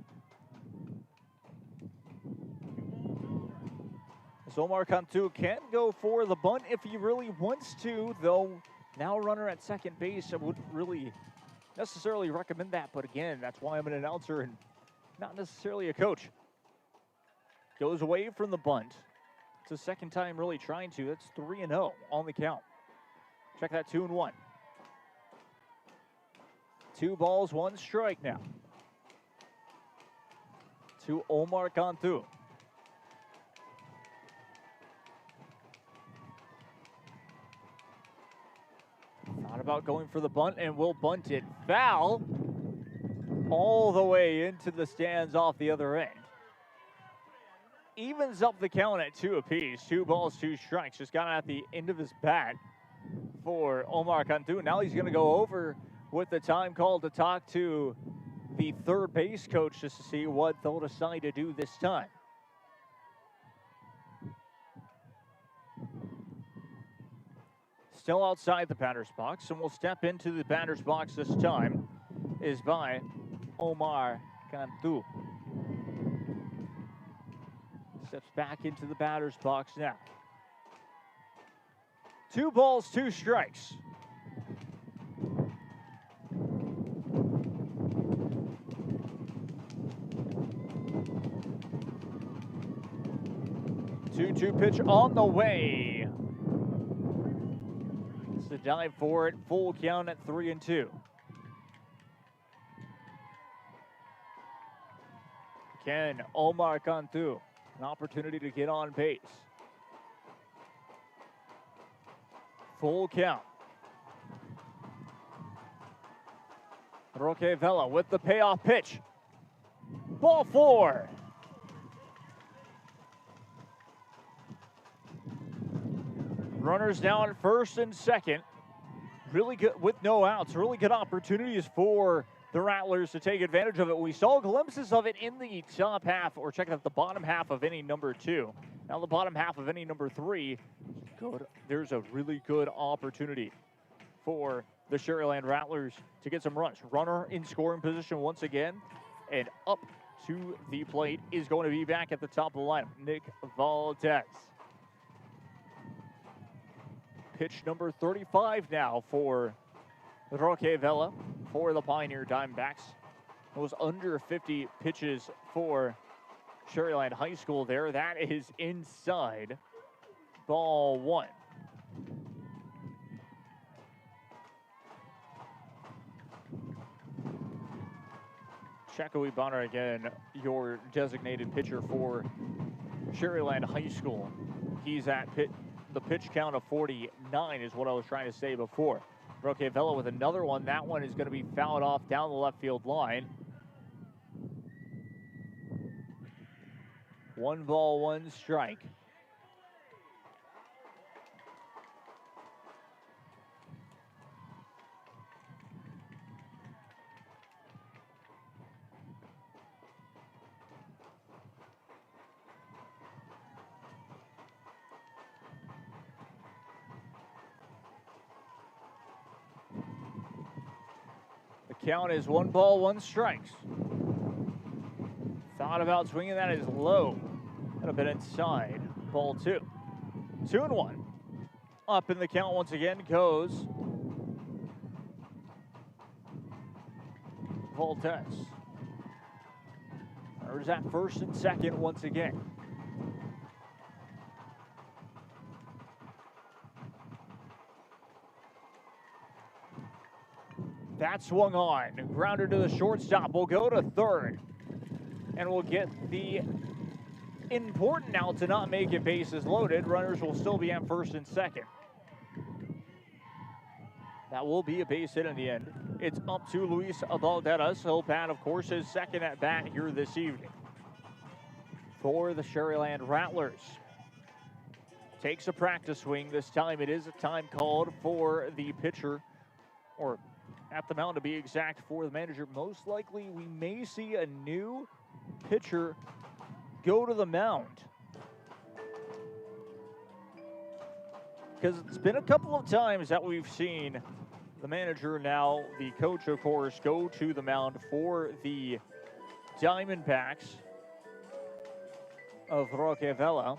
A: So Omar Cantu can go for the bunt if he really wants to, though now runner at second base. I wouldn't really necessarily recommend that, but again, that's why I'm an announcer and not necessarily a coach. Goes away from the bunt. It's the second time really trying to. That's 3-0 on the count. Check that, 2-1. 2 balls, 1 strike now. To Omar Cantu. Thought about going for the bunt and will bunt it foul. All the way into the stands off the other end. Evens up the count at 2 apiece. 2 balls, 2 strikes. Just got at the end of his bat for Omar Cantu. Now he's going to go over with the time call to talk to the third base coach just to see what they'll decide to do this time. Still outside the batter's box, and we'll step into the batter's box this time is by Omar Cantu. Steps back into the batter's box now. 2 balls, 2 strikes. Two pitch on the way. It's the dive for it. Full count at 3-2. Again, Omar Cantu, an opportunity to get on base. Full count. Roque Vela with the payoff pitch. Ball 4. Runners down at first and second. Really good with no outs. Really good opportunities for the Rattlers to take advantage of it. We saw glimpses of it in the top half, or check out the bottom half of inning number 2. Now the bottom half of inning number 3. Good. There's a really good opportunity for the Sharyland Rattlers to get some runs. Runner in scoring position once again, and up to the plate is going to be back at the top of the lineup, Nick Valdez. Pitch number 35 now for Roque Vela for the Pioneer Diamondbacks. It was under 50 pitches for Sharyland High School there. That is inside. Ball 1. Checo Ibarra again, your designated pitcher for Sharyland High School. He's at the pitch count of 49 is what I was trying to say before. Roque Vela with another one. That one is going to be fouled off down the left field line. 1 ball, 1 strike. Count is 1 ball, 1 strikes. Thought about swinging that as low. Could have been inside. Ball 2. 2-1. Up in the count once again goes Valdez. There's at first and second once again. That swung on. Grounder to the shortstop. We'll go to third. And we'll get the important out to not make it bases loaded. Runners will still be at first and second. That will be a base hit in the end. It's up to Luis Valderas. He'll bat, of course, his second at bat here this evening for the Sharyland Rattlers. Takes a practice swing. This time it is a time called for the pitcher, or at the mound to be exact, for the manager. Most likely we may see a new pitcher go to the mound, because it's been a couple of times that we've seen the manager, now the coach of course, go to the mound for the Diamondbacks of Roque Vela.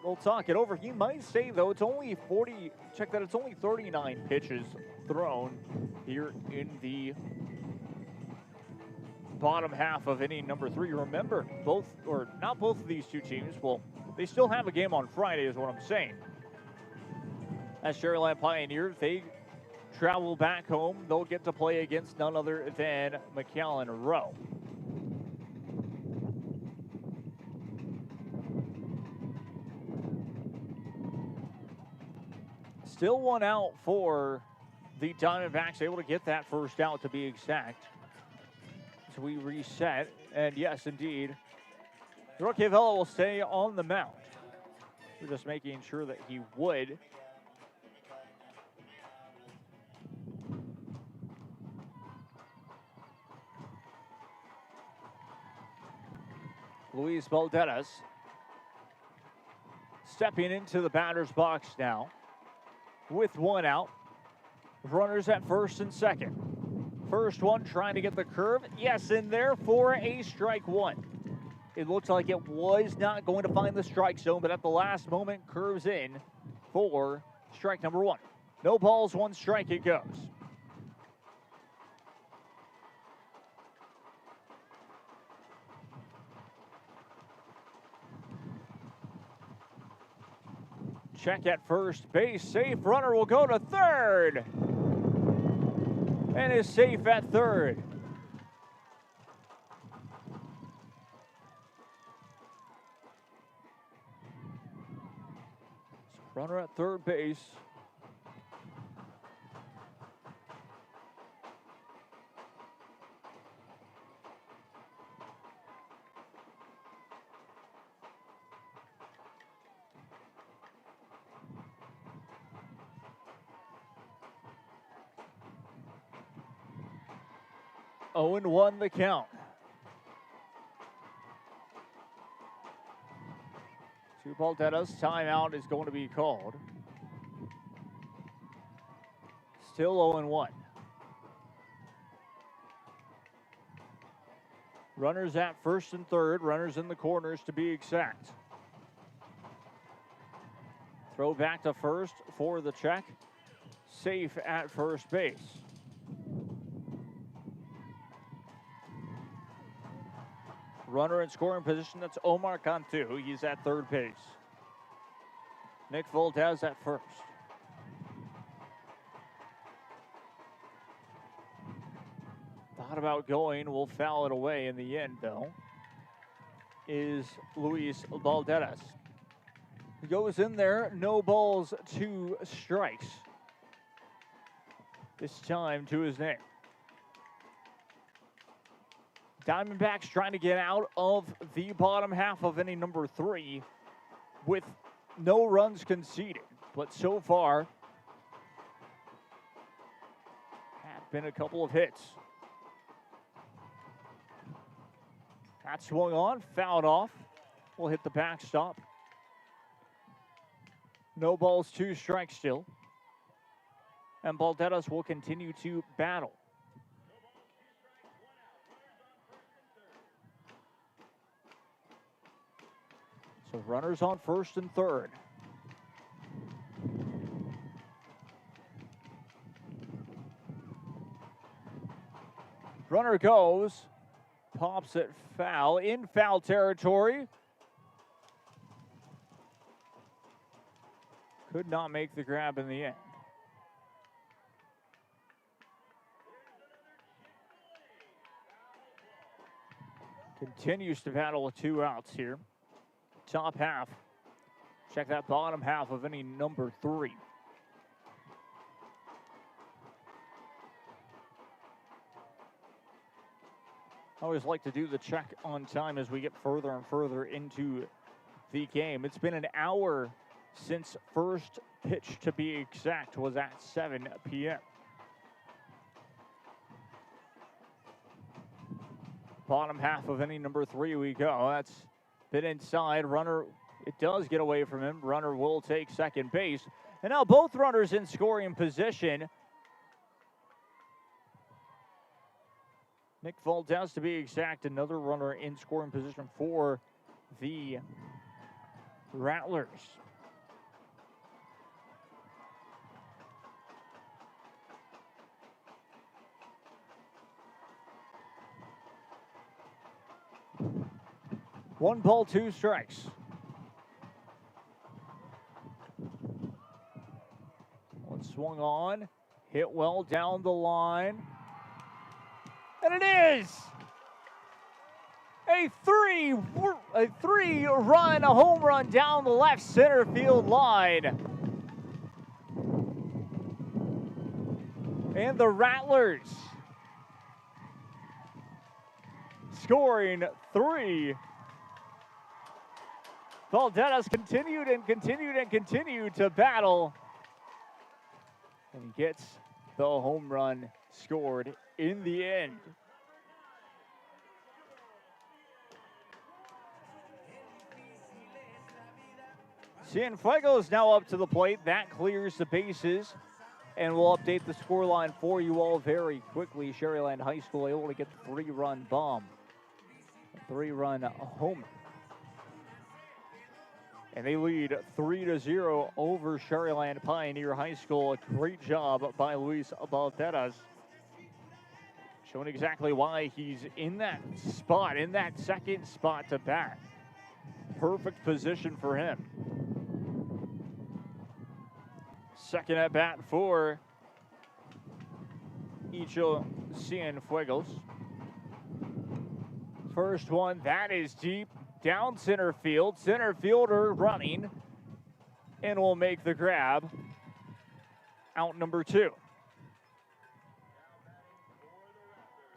A: We'll talk it over. He might say, though, it's only 40, check that, it's only 39 pitches thrown here in the bottom half of inning number 3. Remember, both, or not both of these two teams, well, they still have a game on Friday is what I'm saying. As Sharyland Pioneers, they travel back home. They'll get to play against none other than McAllen Rowe. Still 1 out for the Diamondbacks, able to get that first out to be exact. So we reset, and yes, indeed, Roque Vela will stay on the mound. We're just making sure that he would. Luis Valderas stepping into the batter's box now with one out. Runners at first and second. First one trying to get the curve. Yes, in there for a strike one. It looks like it was not going to find the strike zone, but at the last moment curves in for strike number one. No balls, one strike it goes. Check at first base, safe. Runner will go to third. And is safe at third. Runner at third base. Oh, and 1 the count. To Valderas, timeout is going to be called. Still 0-1. Runners at first and third, runners in the corners to be exact. Throw back to first for the check. Safe at first base. Runner in scoring position, that's Omar Cantu. He's at third base. Nick Valdez at first. Thought about going, will foul it away in the end, though, is Luis Valderas. He goes in there, no balls, 2 strikes. This time to his name. Diamondbacks trying to get out of the bottom half of inning number 3 with no runs conceded. But so far, have been a couple of hits. That swung on, fouled off. Will hit the backstop. No balls, 2 strikes still. And Valderas will continue to battle. So runners on first and third. Runner goes, pops it foul, in foul territory. Could not make the grab in the end. Continues to battle with 2 outs here. Top half. Check that bottom half of inning number 3. I always like to do the check on time as we get further and further into the game. It's been an hour since first pitch, to be exact, was at 7 p.m. Bottom half of inning number 3 we go. That's been inside. Runner, it does get away from him. Runner will take second base. And now both runners in scoring position. Nick Valdez, to be exact, another runner in scoring position for the Rattlers. One ball, 2 strikes. One swung on, hit well down the line. And it is a three-run home run down the left center field line. And the Rattlers scoring 3. Valderas continued to battle. And he gets the home run scored in the end. Cienfuegos now up to the plate. That clears the bases. And we'll update the scoreline for you all very quickly. Sharyland High School able to get the 3-run bomb. 3-run homer. And they lead 3-0 over Sharyland Pioneer High School. A great job by Luis Balteras. Showing exactly why he's in that spot, in that second spot to bat. Perfect position for him. Second at bat for Icho Cienfuegos. First one, that is deep down center field. Center fielder running and will make the grab. Out number 2.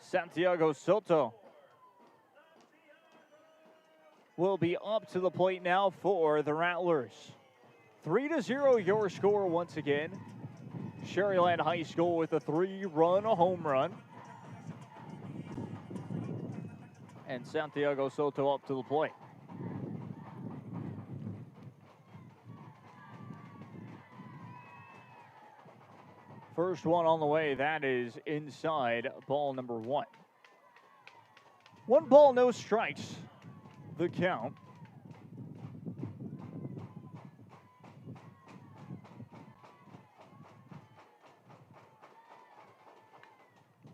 A: Santiago Soto will be up to the plate now for the Rattlers. 3-0 your score once again. Sharyland High School with a 3-run home run. And Santiago Soto up to the plate. First one on the way, that is inside, ball number 1. 1 ball, no strikes, the count.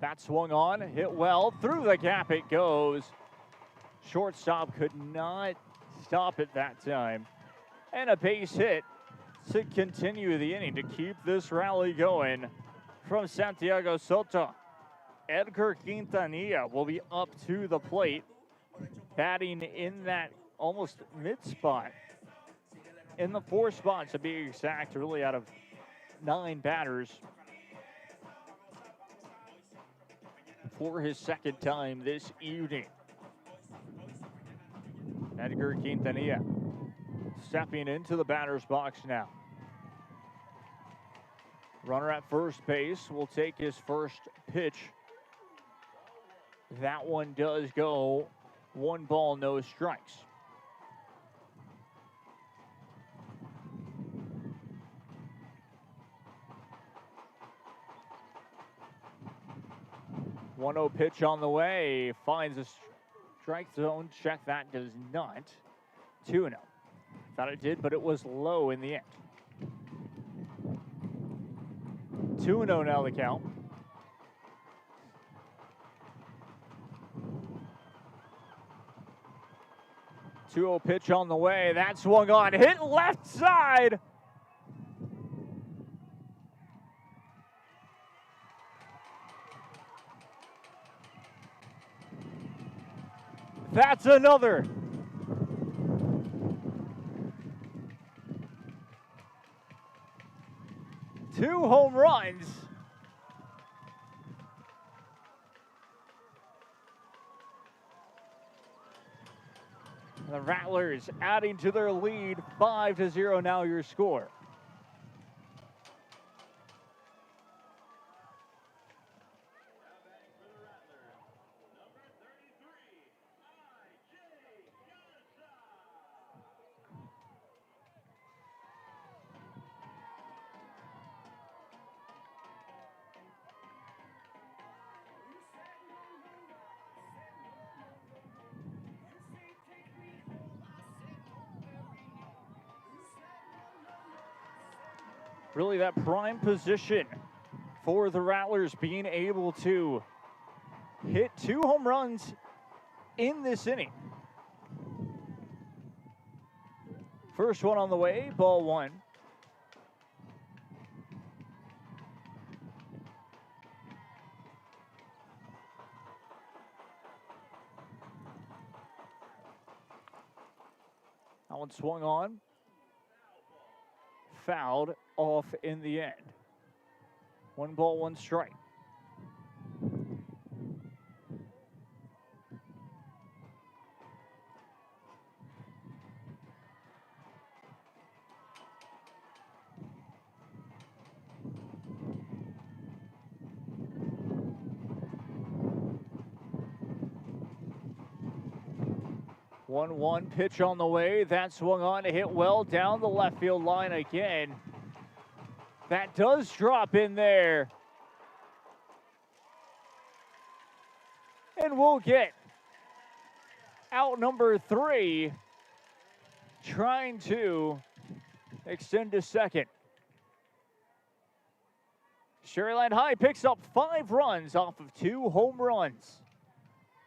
A: Bat swung on, hit well, through the gap it goes. Shortstop could not stop it that time. And a base hit to continue the inning, to keep this rally going from Santiago Soto. Edgar Quintanilla will be up to the plate, batting in that almost mid-spot. In the 4th spot, to be exact, really out of 9 batters. For his second time this evening. Edgar Quintanilla stepping into the batter's box now. Runner at first base will take his first pitch. That one does go. 1 ball, no strikes. One 0 pitch on the way. Finds a strike zone check. That does not. 2-0. Thought it did, but it was low in the end. 2-0 now the count. Two 2-0 pitch on the way. That swung on. Hit left side. That's another. Two home runs. The Rattlers adding to their lead, 5-0 now your score. Really that prime position for the Rattlers, being able to hit 2 home runs in this inning. First one on the way, ball 1. That one swung on. Fouled off in the end. 1 ball, 1 strike. 1-1 pitch on the way. That swung on to hit well down the left field line again. That does drop in there. And we'll get out number 3, trying to extend to second. Sharyland High picks up 5 runs off of 2 home runs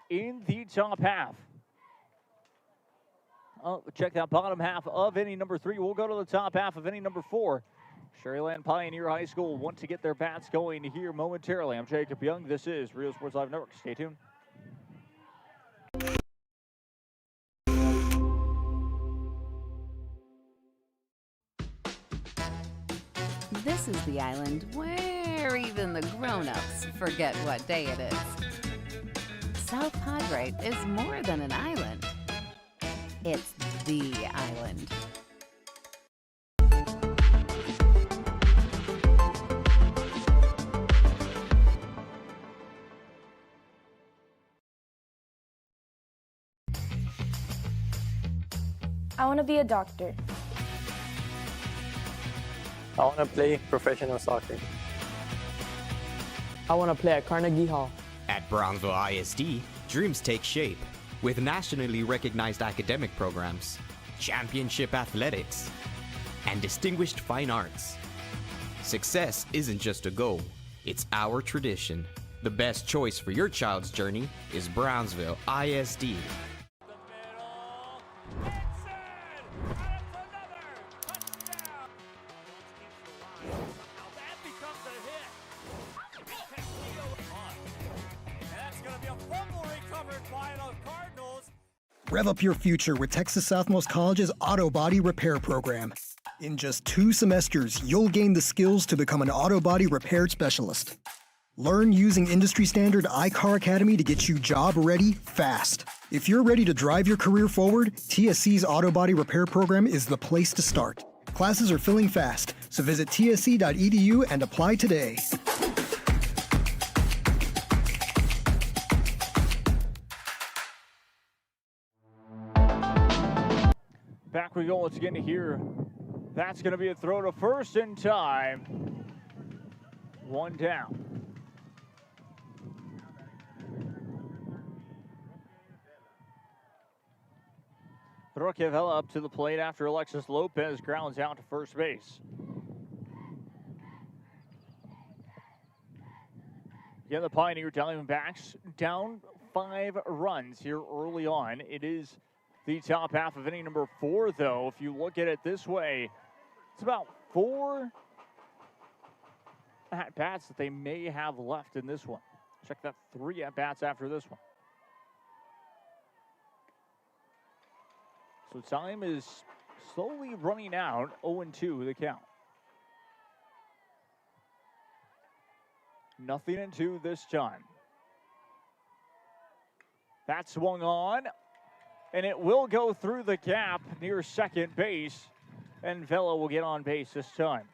A: in the top half. Check that bottom half of inning number 3. We'll go to the top half of inning number 4. Sharyland Pioneer High School want to get their bats going here momentarily. I'm Jacob Young. This is Real Sports Live Network. Stay tuned.
F: This is the island where even the grown-ups forget what day it is. South Padre is more than an island. It's the island.
O: I want to be a doctor.
P: I want to play professional soccer.
Q: I want to play at Carnegie Hall.
R: At Brownsville ISD, dreams take shape with nationally recognized academic programs, championship athletics, and distinguished fine arts. Success isn't just a goal, it's our tradition. The best choice for your child's journey is Brownsville ISD.
G: Rev up your future with Texas Southmost College's Auto Body Repair Program. In just 2 semesters, you'll gain the skills to become an auto body repair specialist. Learn using industry-standard iCar Academy to get you job-ready fast. If you're ready to drive your career forward, TSC's Auto Body Repair Program is the place to start. Classes are filling fast, so visit tsc.edu and apply today.
A: Back we go once again here. That's going to be a throw to first in time. 1 down. Roque Vela up to the plate after Alexis Lopez grounds out to first base. Again, the Pioneer Diamondbacks down 5 runs here early on. It is the top half of inning number 4, though. If you look at it this way, it's about 4 at-bats that they may have left in this one. Check that, 3 at-bats after this one. So time is slowly running out. 0-2 the count. Nothing in 2 this time. That swung on, and it will go through the gap near second base, and Vela will get on base this time.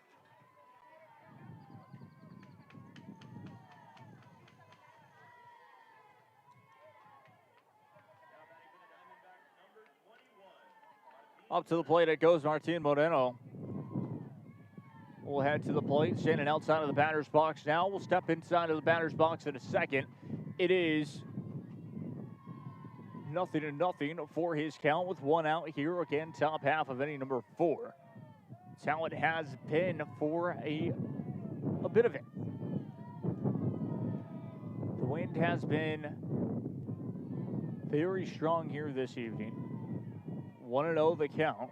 A: Up to the plate it goes, Martin Moreno. We'll head to the plate, standing outside of the batter's box now. We'll step inside of the batter's box in a second. It is 0-0 for his count with 1 out here. Again, top half of inning number 4. That's how it has been for a bit of it. The wind has been very strong here this evening. 1-0 the count.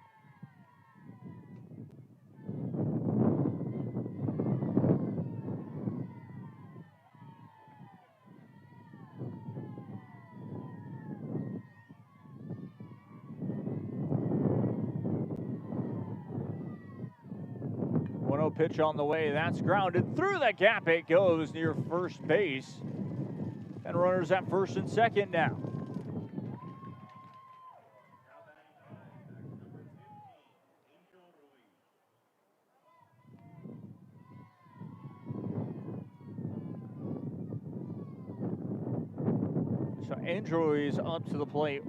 A: Pitch on the way. That's grounded through the gap. It goes near first base. And runners at first and second now. So Andrew is up to the plate.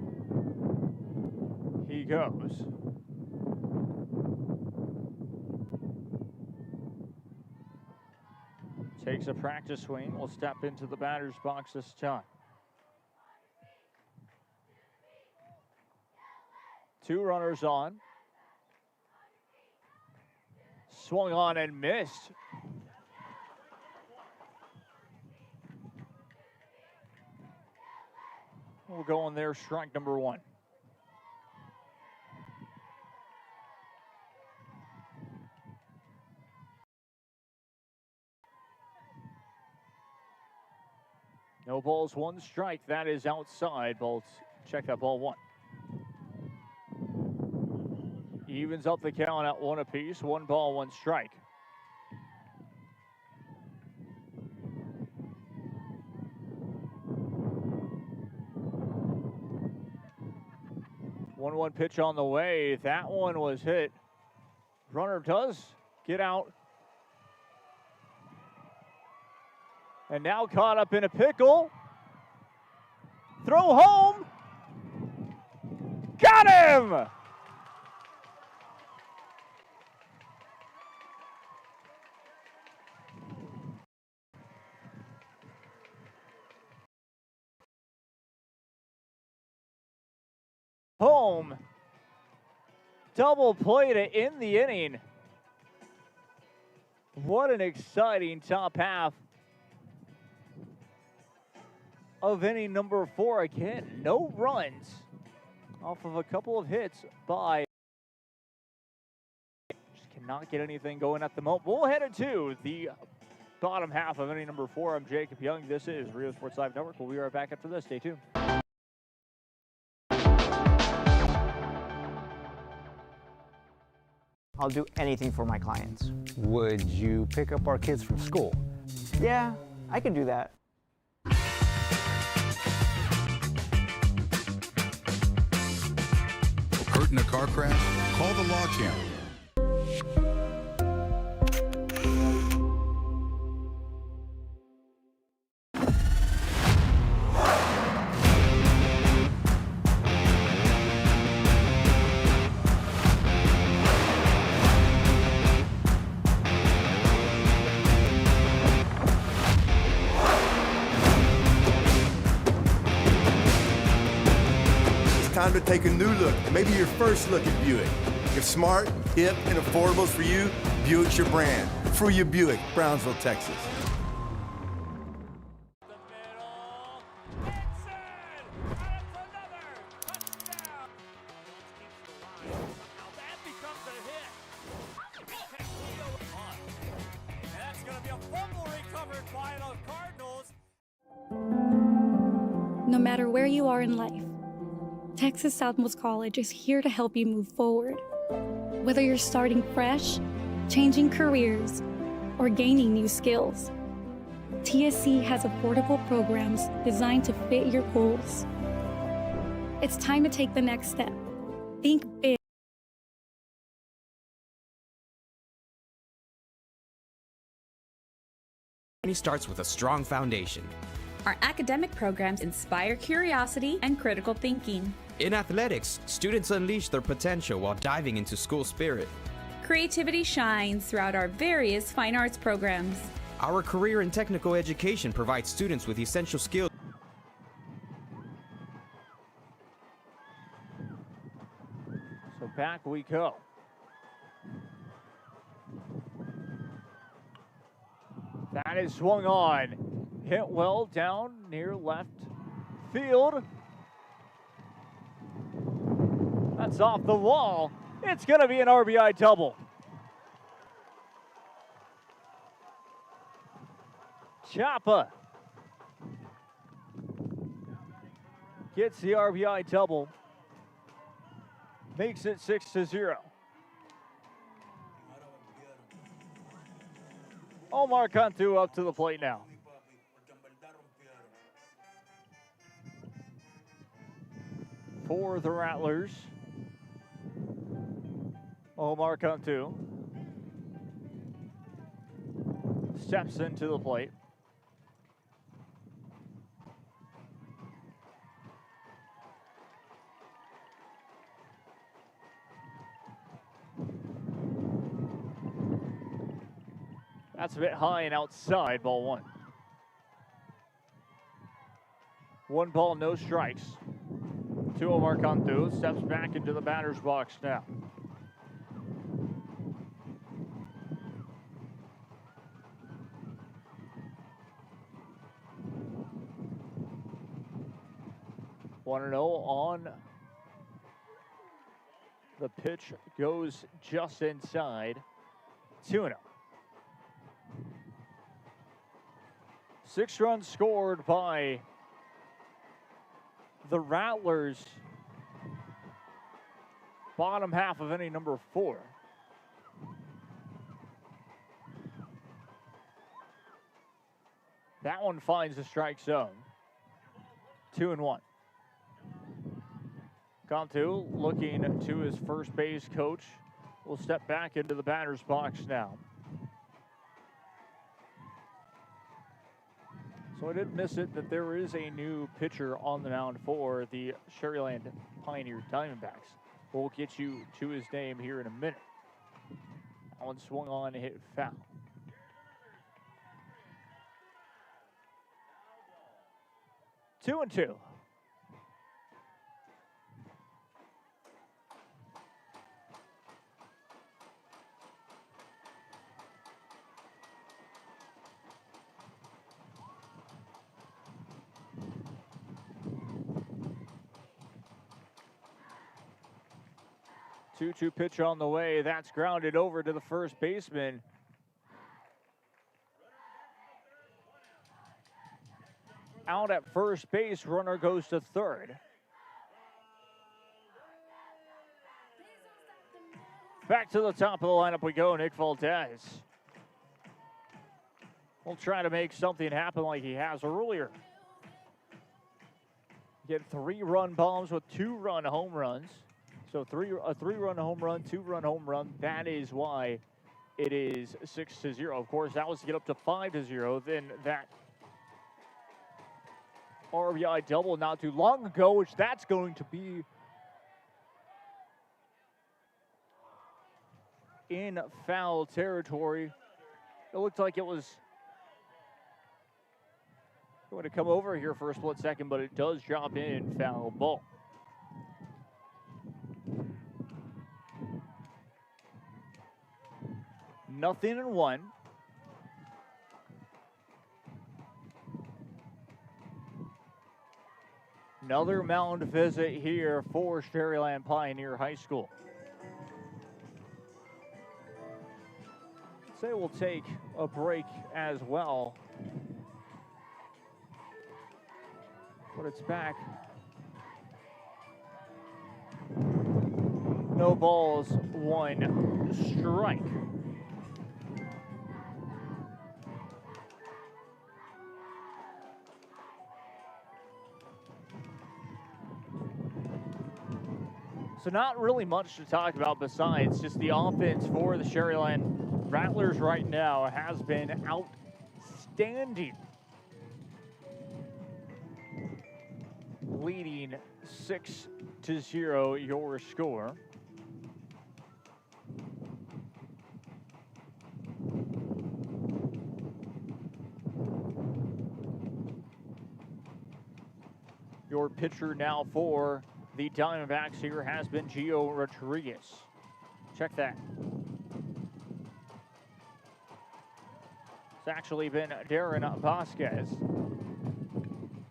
A: he goes. Takes a practice swing. Will step into the batter's box this time. 2 runners on. Swung on and missed. We'll go in there, strike number 1. No balls, 1 strike. That is outside. Bolts, check that ball 1. Evens up the count at 1 apiece. 1 ball, 1 strike. One pitch on the way. That one was hit. Runner does get out. And now caught up in a pickle. Throw home. Got him! Home. Double play to end the inning. What an exciting top half of inning number 4. Again, no runs off of a couple of hits by. Just cannot get anything going at the moment. We'll head to the bottom half of inning number 4. I'm Jacob Young. This is Rio Sports Live Network. We'll be right back after this. Stay tuned.
O: I'll do anything for my clients.
Q: Would you pick up our kids from school?
O: Yeah, I could do that.
S: Hurt in a car crash? Call the Law Channel.
C: Time to take a new look, maybe your first look at Buick. If smart, hip, and affordable is for you, Buick's your brand. Fruya Buick, Brownsville, Texas.
N: No matter where you are in life, Texas Southmost College is here to help you move forward. Whether you're starting fresh, changing careers, or gaining new skills, TSC has affordable programs designed to fit your goals. It's time to take the next step. Think big.
R: It starts with a strong foundation.
T: Our academic programs inspire curiosity and critical thinking.
R: In athletics, students unleash their potential while diving into school spirit.
T: Creativity shines throughout our various fine arts programs.
R: Our career and technical education provides students with essential skills.
A: So back we go. That is swung on. Hit well down near left field. That's off the wall. It's going to be an RBI double. Chapa gets the RBI double. Makes it 6-0. Omar Cantu up to the plate now. For the Rattlers, Omar Cantu steps into the plate. That's a bit high and outside, ball one. 1 ball, no strikes. 2-0 Cantu steps back into the batter's box now. One and 0 on the pitch goes just inside. 2-0. 6 runs scored by the Rattlers. Bottom half of inning number 4. That one finds the strike zone. 2-1. Cantu looking to his first base coach. Will step back into the batter's box now. So I didn't miss it that there is a new pitcher on the mound for the Sharyland Pioneer Diamondbacks. We'll get you to his name here in a minute. That one swung on and hit foul. Two and two. Two pitch on the way. That's grounded over to the first baseman. Out at first base, runner goes to third. Back to the top of the lineup we go, Nick Valdez. We'll try to make something happen like he has earlier. Get 3-run bombs with 2-run home runs. So a 3-run home run, 2-run home run. That is why it is 6-0. Of course, that was to get up to 5-0. Then that RBI double not too long ago, which that's going to be in foul territory. It looked like it was going to come over here for a split second, but it does drop in foul ball. Nothing in one. Another mound visit here for Sharyland Pioneer High School. Say we'll take a break as well. But it's back. No balls, 1 strike. So not really much to talk about besides just the offense for the Sharyland Rattlers right now has been outstanding. Leading 6-0 your score. Your pitcher now for the Diamondbacks here has been Gio Rodriguez. Check that. It's actually been Darren Vasquez.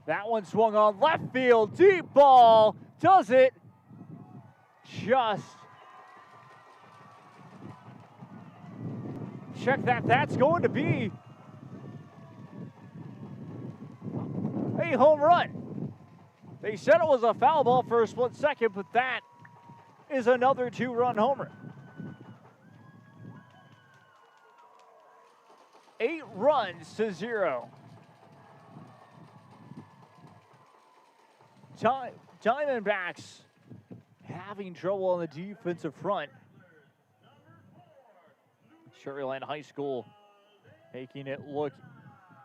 A: That one swung on left field, deep ball. Does it just. Check that. That's going to be a home run. They said it was a foul ball for a split second, but that is another 2-run homer. 8 runs to 0. Diamondbacks having trouble on the defensive front. Sharyland High School making it look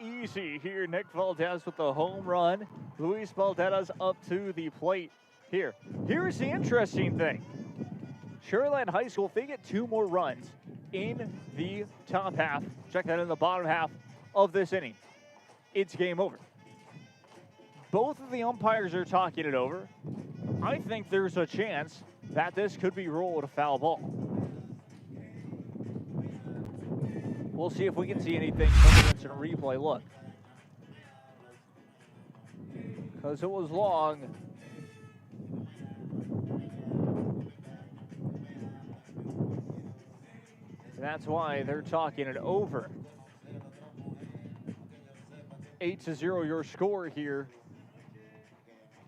A: easy here. Nick Valdez with the home run. Luis Valdez up to the plate here. Here's the interesting thing. Sharyland High School, if they get 2 more runs, in the top half. Check that in the bottom half of this inning. It's game over. Both of the umpires are talking it over. I think there's a chance that this could be ruled a foul ball. We'll see if we can see anything from the instant replay look. Because it was long. That's why they're talking it over. 8-0 your score here.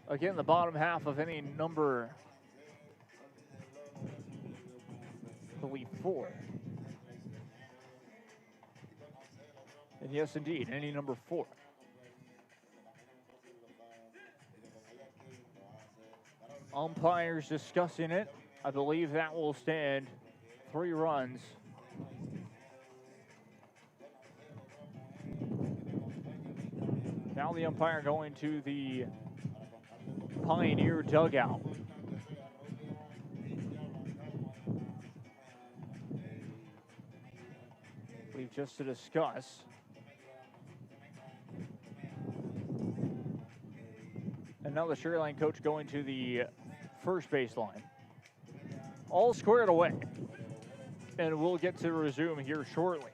A: Again, the bottom half of inning number, I believe, 4. And yes, indeed, inning number 4. Umpires discussing it. I believe that will stand 3 runs. Now the umpire going to the Pioneer dugout. I believe just to discuss. And now the Sharyland coach going to the first baseline. All squared away. And we'll get to resume here shortly.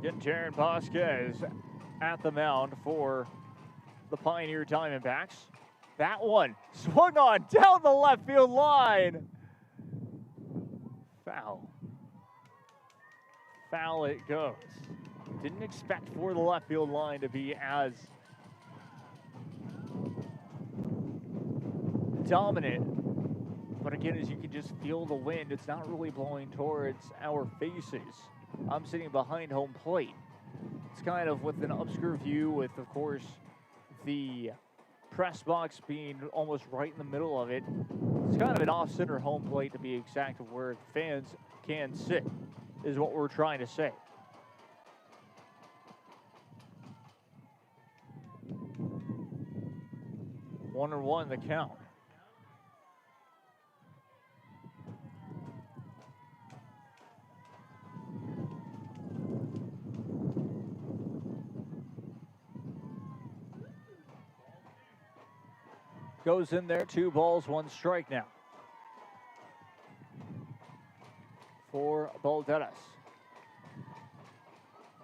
A: Getting Jaron Vasquez at the mound for the Pioneer Diamondbacks. That one swung on down the left field line. Foul. Foul it goes. Didn't expect for the left field line to be as dominant. But again, as you can just feel the wind, it's not really blowing towards our faces. I'm sitting behind home plate. It's kind of with an obscure view with, of course, the press box being almost right in the middle of it. It's kind of an off-center home plate, to be exact, of where the fans can sit, is what we're trying to say. One and one the count. Goes in there, 2 balls, 1 strike now for Balderas.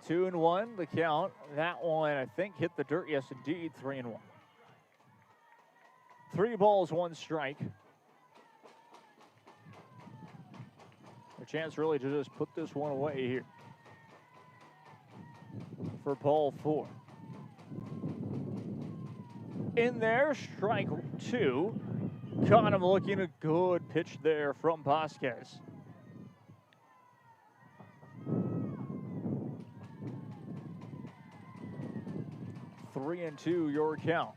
A: 2-1 the count. That one, I think, hit the dirt. Yes, indeed, 3-1. 3 balls, 1 strike. A chance really to just put this one away here for ball 4. In there, strike 2. Caught him looking, a good pitch there from Vasquez. Three and 2 your count.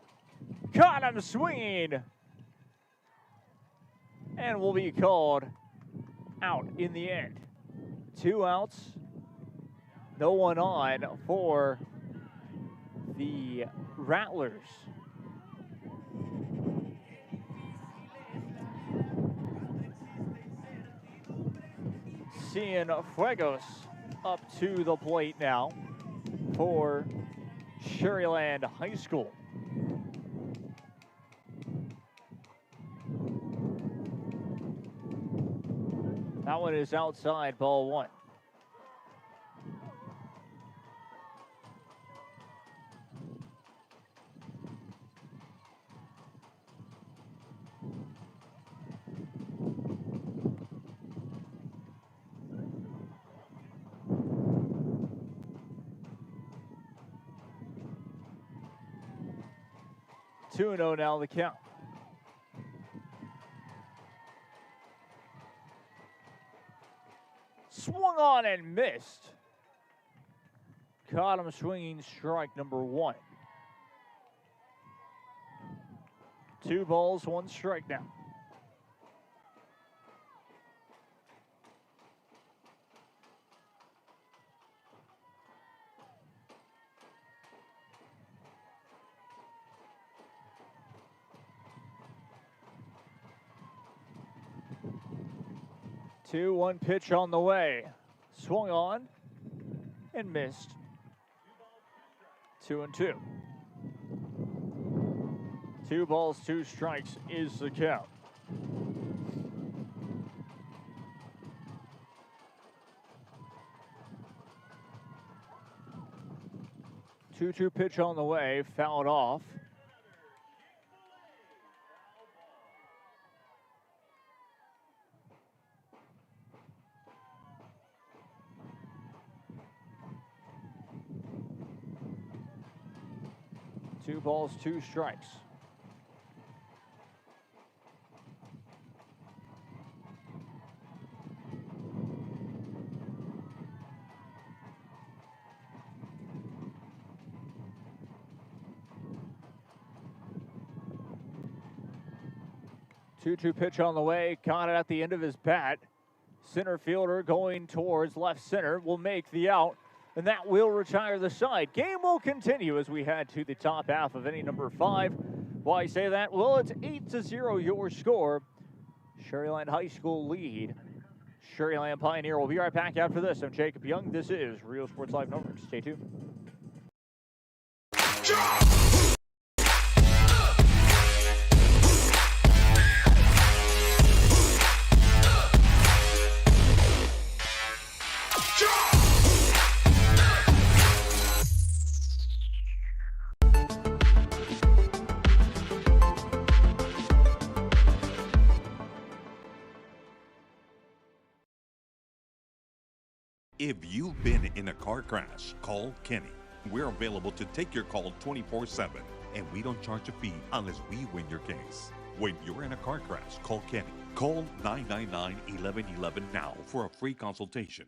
A: Caught him swinging. And will be called out in the end. 2 outs. No one on for the Rattlers. Cienfuegos up to the plate now for Sharyland High School. That one is outside, ball 1. Two 2-0 now the count. Swung on and missed. Caught him swinging, strike number 1. 2 balls, 1 strike now. 2-1 pitch on the way. Swung on and missed. 2-2. 2 balls, 2 strikes is the count. Two pitch on the way, fouled off. Two balls, 2 strikes. Two pitch on the way, caught it at the end of his bat. Center fielder going towards left center will make the out, and that will retire the side. Game will continue as we head to the top half of inning number 5. Why say that? Well, it's 8-0 your score. Sharyland High School lead. Sharyland Pioneer. We'll be right back after this. I'm Jacob Young. This is Real Sports Live Network. Stay tuned.
I: If you've been in a car crash, call Kenny. We're available to take your call 24/7, and we don't charge a fee unless we win your case. When you're in a car crash, call Kenny. Call 999-1111 now for a free consultation.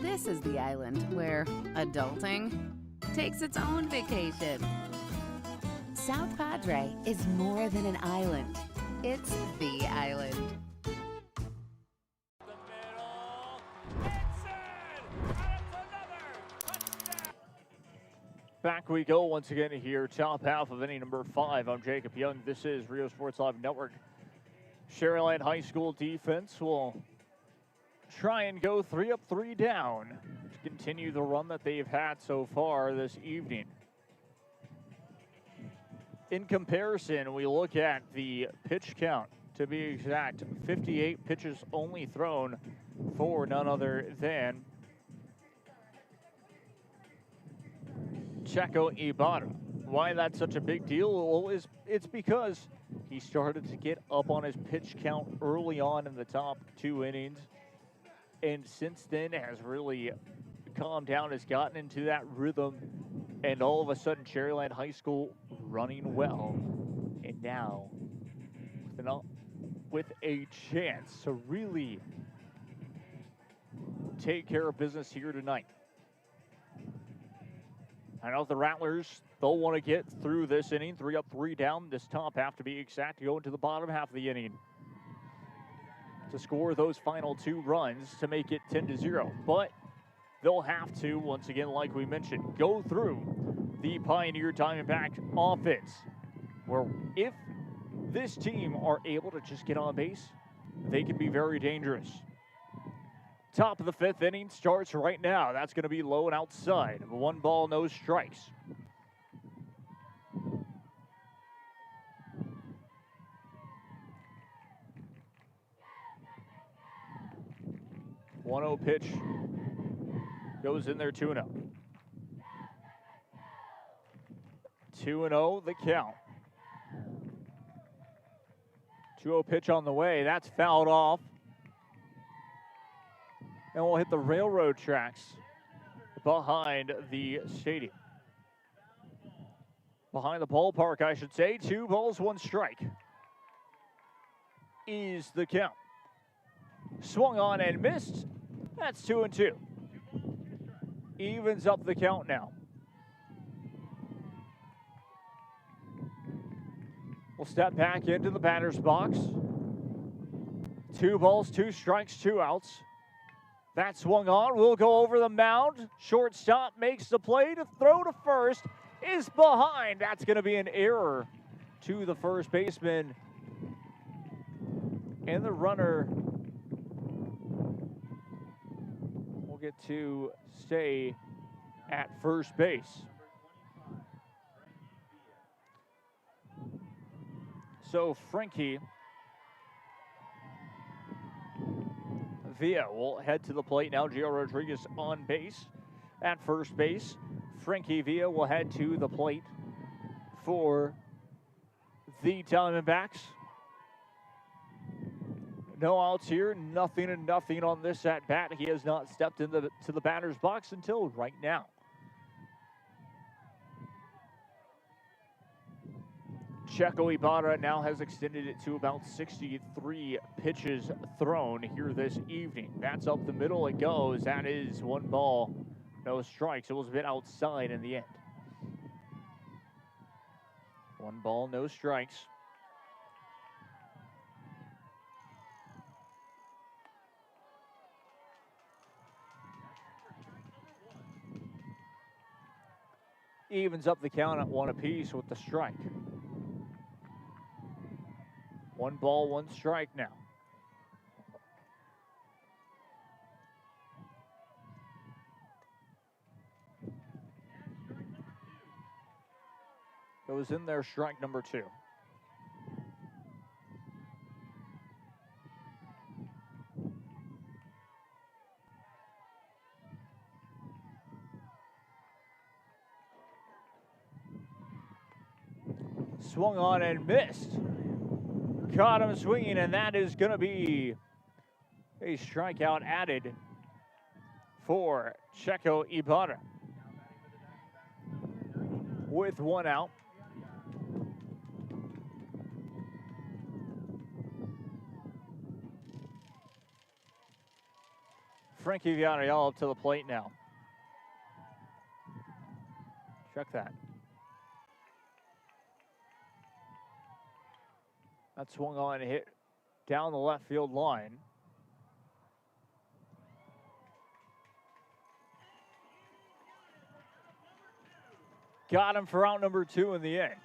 F: This is the island where adulting takes its own vacation. South Padre is more than an island. It's the island.
A: Back we go once again here, top half of inning number 5. I'm Jacob Young. This is Rio Sports Live Network. Sharyland High School defense will try and go 3 up, 3 down to continue the run that they've had so far this evening. In comparison, we look at the pitch count. To be exact, 58 pitches only thrown for none other than Checo Ibarra. Why that's such a big deal? Well, it's because he started to get up on his pitch count early on in the top 2 innings, and since then has really calmed down, has gotten into that rhythm, and all of a sudden Sharyland High School running well, and now with a chance to really take care of business here tonight. I know the Rattlers, they'll want to get through this inning, 3 up, 3 down, this top half to be exact, to go into the bottom half of the inning to score those final 2 runs to make it 10-0. But they'll have to, once again, like we mentioned, go through the Pioneer Diamondback offense, where if this team are able to just get on base, they can be very dangerous. Top of the 5th inning starts right now. That's going to be low and outside. 1 ball, no strikes. One 0 pitch goes in there, 2-0. 2-0 the count. 2-0 pitch on the way. That's fouled off. And we'll hit the railroad tracks behind the stadium. Behind the ballpark, I should say. 2 balls, 1 strike is the count. Swung on and missed. That's 2-2. Evens up the count now. We'll step back into the batter's box. 2 balls, 2 strikes, 2 outs. That swung on, will go over the mound. Shortstop makes the play to throw to first, is behind. That's going to be an error to the first baseman. And the runner will get to stay at first base. So Frankie Villa will head to the plate now. Gio Rodriguez on base at first base. Frankie Villa will head to the plate for the Diamondbacks. No outs here, nothing and nothing on this at bat. He has not stepped into the batter's box until right now. Checo Ibarra now has extended it to about 63 pitches thrown here this evening. That's up the middle it goes. That is 1 ball, no strikes. It was a bit outside in the end. 1 ball, no strikes. Evens up the count at 1 apiece with the strike. 1 ball, 1 strike now. Goes in there, strike number 2. Swung on and missed. Caught him swinging, and that is going to be a strikeout added for Checo Ibarra. With 1 out. Frankie Villarreal up to the plate now. Check that. That swung on and hit down the left field line. Got him for out number 2 in the end.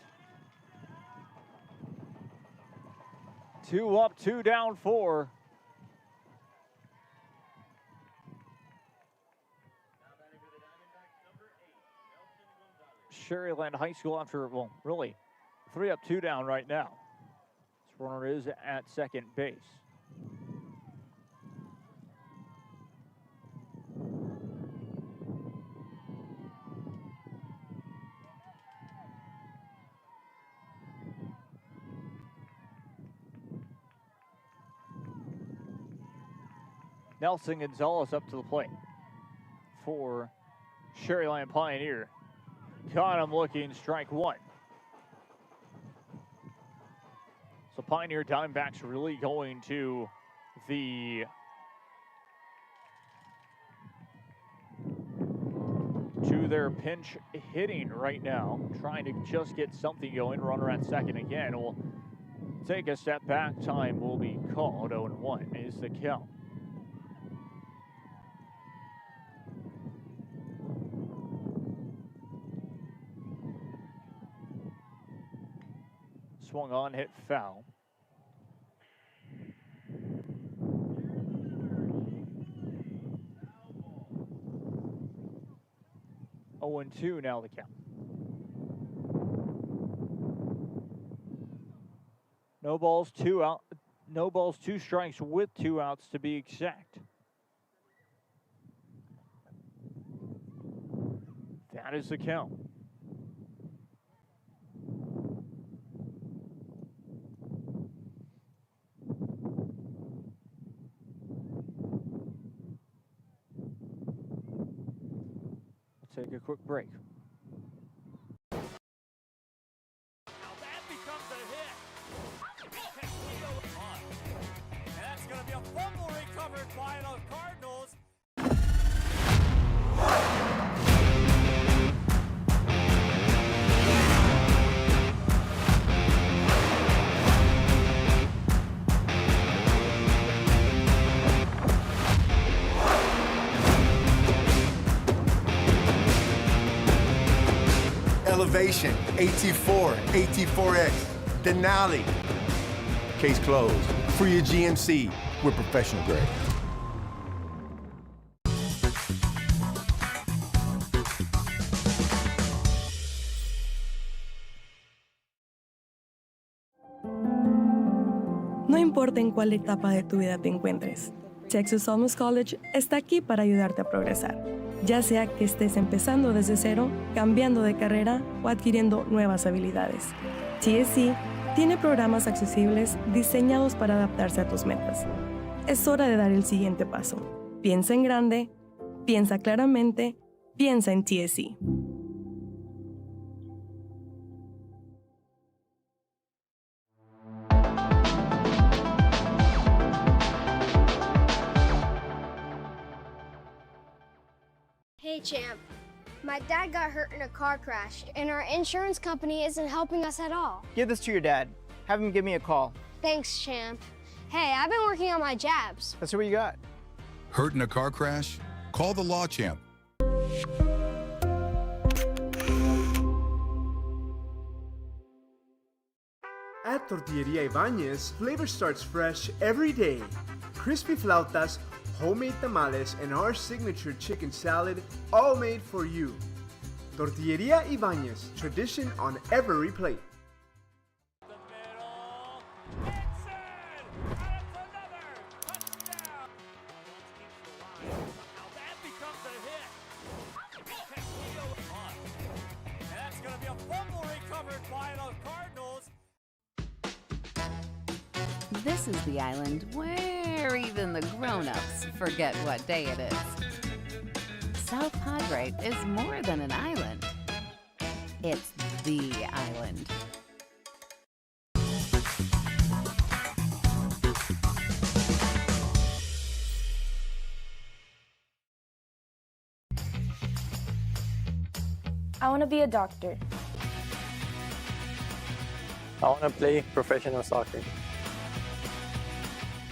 A: 2 up, 2 down, 4. Sharyland High School after, well, really 3 up, 2 down right now. This runner is at second base. Nelson Gonzalez up to the plate for Sharyland Pioneer. Caught him looking, strike 1. So Pioneer Diamondbacks really going to their pinch hitting right now, trying to just get something going. Runner at second again will take a step back. Time will be called. 0-1 is the count. Swung on, hit foul. Oh, 2 now the count. No balls, 2 out. No balls, 2 strikes with 2 outs to be exact. That is the count. Take a quick break. Now that becomes a hit. And that's going to be a fumble recovered by the Cardinals.
C: Elevation, AT4, AT4X, Denali. Case closed. For your GMC, we're professional grade.
H: No importa en cuál etapa de tu vida te encuentres, Texas Almost College está aquí para ayudarte a progresar. Ya sea que estés empezando desde cero, cambiando de carrera o adquiriendo nuevas habilidades. TSC tiene programas accesibles diseñados para adaptarse a tus metas. Es hora de dar el siguiente paso. Piensa en grande, piensa claramente, piensa en TSC.
U: Hey, champ. My dad got hurt in a car crash, and our insurance company isn't helping us at all.
O: Give this to your dad. Have him give me a call.
U: Thanks, champ. Hey, I've been working on my jabs.
O: Let's see what you got.
S: Hurt in a car crash? Call the Law Champ.
M: At Tortilleria Ibañez, flavor starts fresh every day. Crispy flautas, homemade tamales, and our signature chicken salad, all made for you. Tortilleria Ibañez, tradition on every plate.
F: This is the island where even the grown-ups forget what day it is. South Padre is more than an island. It's the island.
V: I want to be a doctor.
P: I want to play professional soccer.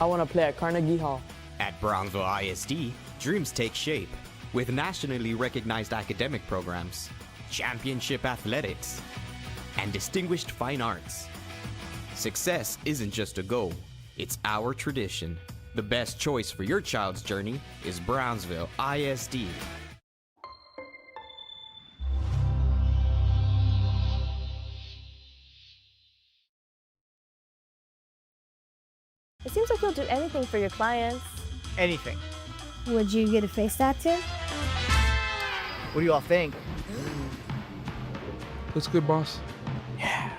O: I want to play at Carnegie Hall.
R: At Brownsville ISD, dreams take shape with nationally recognized academic programs, championship athletics, and distinguished fine arts. Success isn't just a goal, it's our tradition. The best choice for your child's journey is Brownsville ISD.
V: It seems like you'll do anything for your clients.
E: Anything.
V: Would you get a face tattoo?
E: What do you all think?
W: Looks good, boss.
E: Yeah,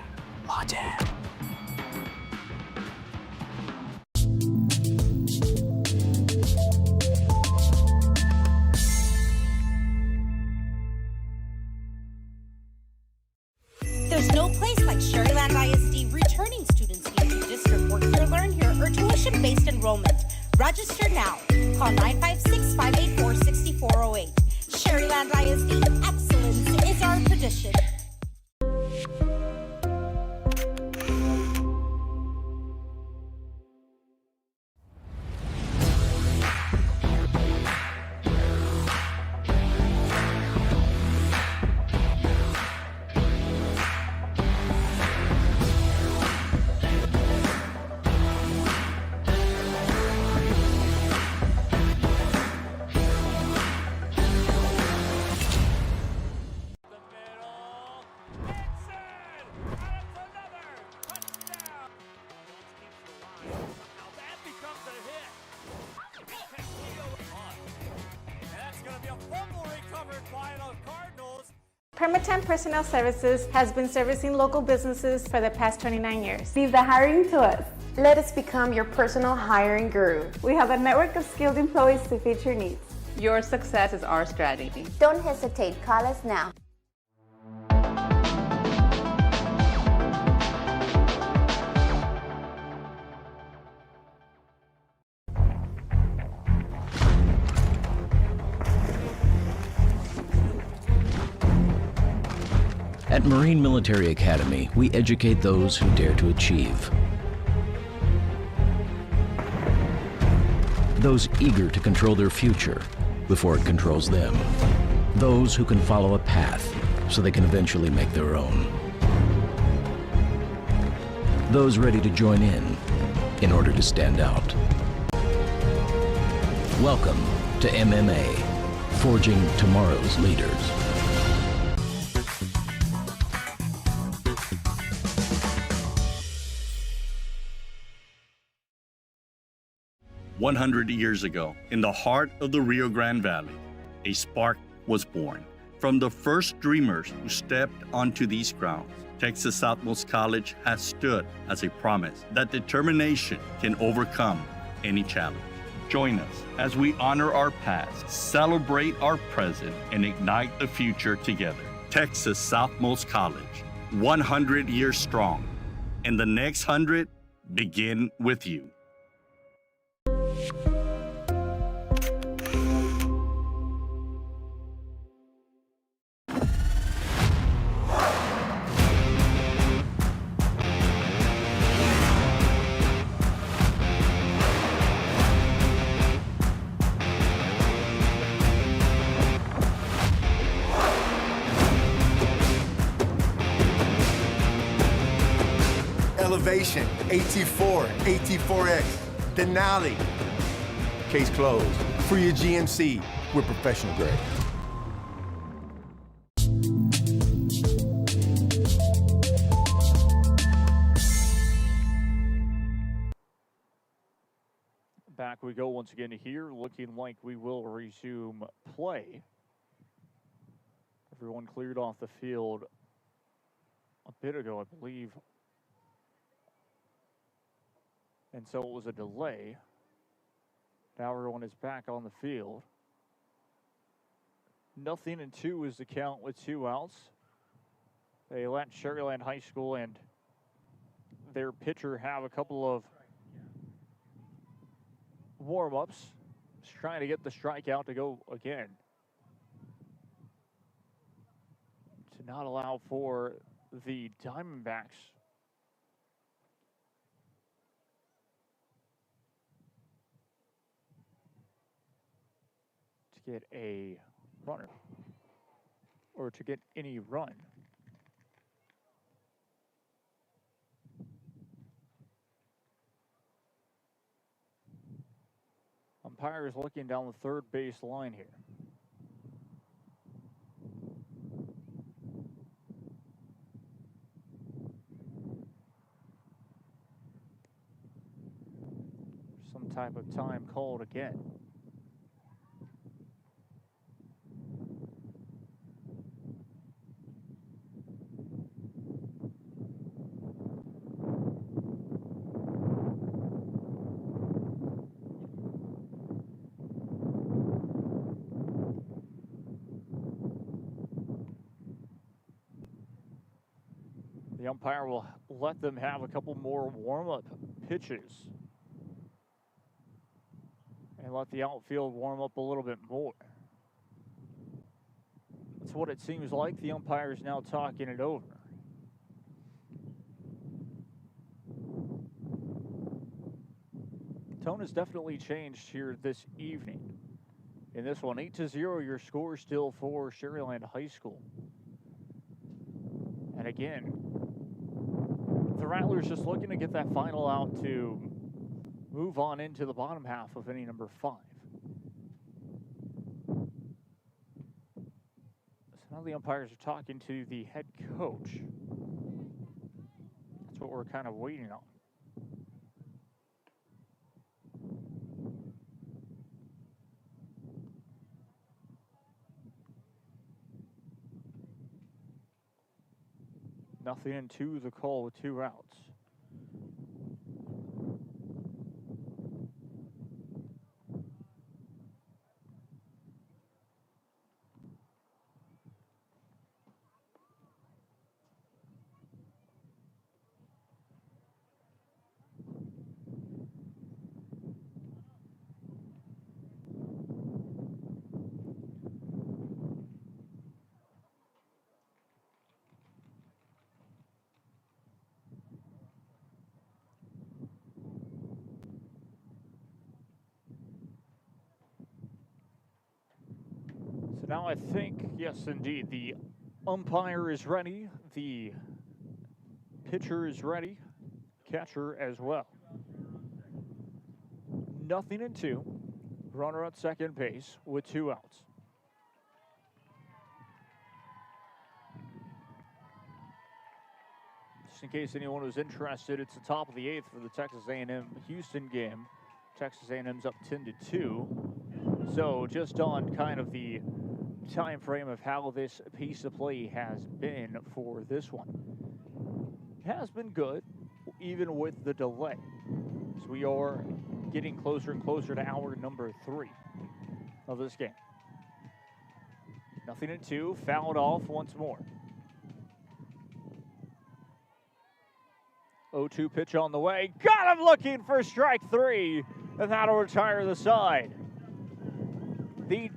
E: Law Dad.
X: There's no place like Sharyland ISD. Returning students need to district work here, learn here, or tuition-based enrollment. Register now. Call 956-584-6408. Sharyland ISD. Excellence is our tradition.
J: Permatemp Personnel Services has been servicing local businesses for the past 29 years.
K: Leave the hiring to us. Let us become your personal hiring guru.
J: We have a network of skilled employees to fit your needs.
Y: Your success is our strategy.
L: Don't hesitate. Call us now.
Z: At Marine Military Academy, we educate those who dare to achieve. Those eager to control their future before it controls them. Those who can follow a path so they can eventually make their own. Those ready to join in order to stand out. Welcome to MMA, forging tomorrow's leaders.
B: "100 years ago, in the heart of the Rio Grande Valley, a spark was born. From the first dreamers who stepped onto these grounds, Texas Southmost College has stood as a promise that determination can overcome any challenge. Join us as we honor our past, celebrate our present, and ignite the future together. Texas Southmost College, 100 years strong, and the next 100 begin with you."
C: Elevation, AT4, AT4X, Denali. Case closed. For your GMC, we're professional grade.
A: Back we go once again here, looking like we will resume play. Everyone cleared off the field a bit ago, I believe. And so it was a delay. Now everyone is back on the field. 0-2 is the count with 2 outs. They let Sharyland High School and their pitcher have a couple of warm-ups. Just trying to get the strikeout to go again. To not allow for the Diamondbacks to get a runner or to get any run. Umpire is looking down the third base line here. Some type of time called again. The umpire will let them have a couple more warm-up pitches and let the outfield warm up a little bit more. That's what it seems like. The umpire is now talking it over. Tone has definitely changed here this evening. In this one, 8-0, your score still for Sharyland High School. And again, the Rattlers just looking to get that final out to move on into the bottom half of inning number 5. So now the umpires are talking to the head coach. That's what we're kind of waiting on. Nothing in 2, the call with 2 outs. So now I think, yes, indeed, the Umpire is ready. The pitcher is ready. Catcher as well. 0-2. Runner at second base with 2 outs. Just in case anyone was interested, it's the top of the 8th for the Texas A&M Houston game. Texas A&M's up 10-2. So just on kind of the time frame of how this piece of play has been for this one. It has been good, even with the delay. So we are getting closer and closer to hour number 3 of this game. 0-2, fouled off once more. 0-2 pitch on the way. Got him looking for strike 3, and that'll retire the side. The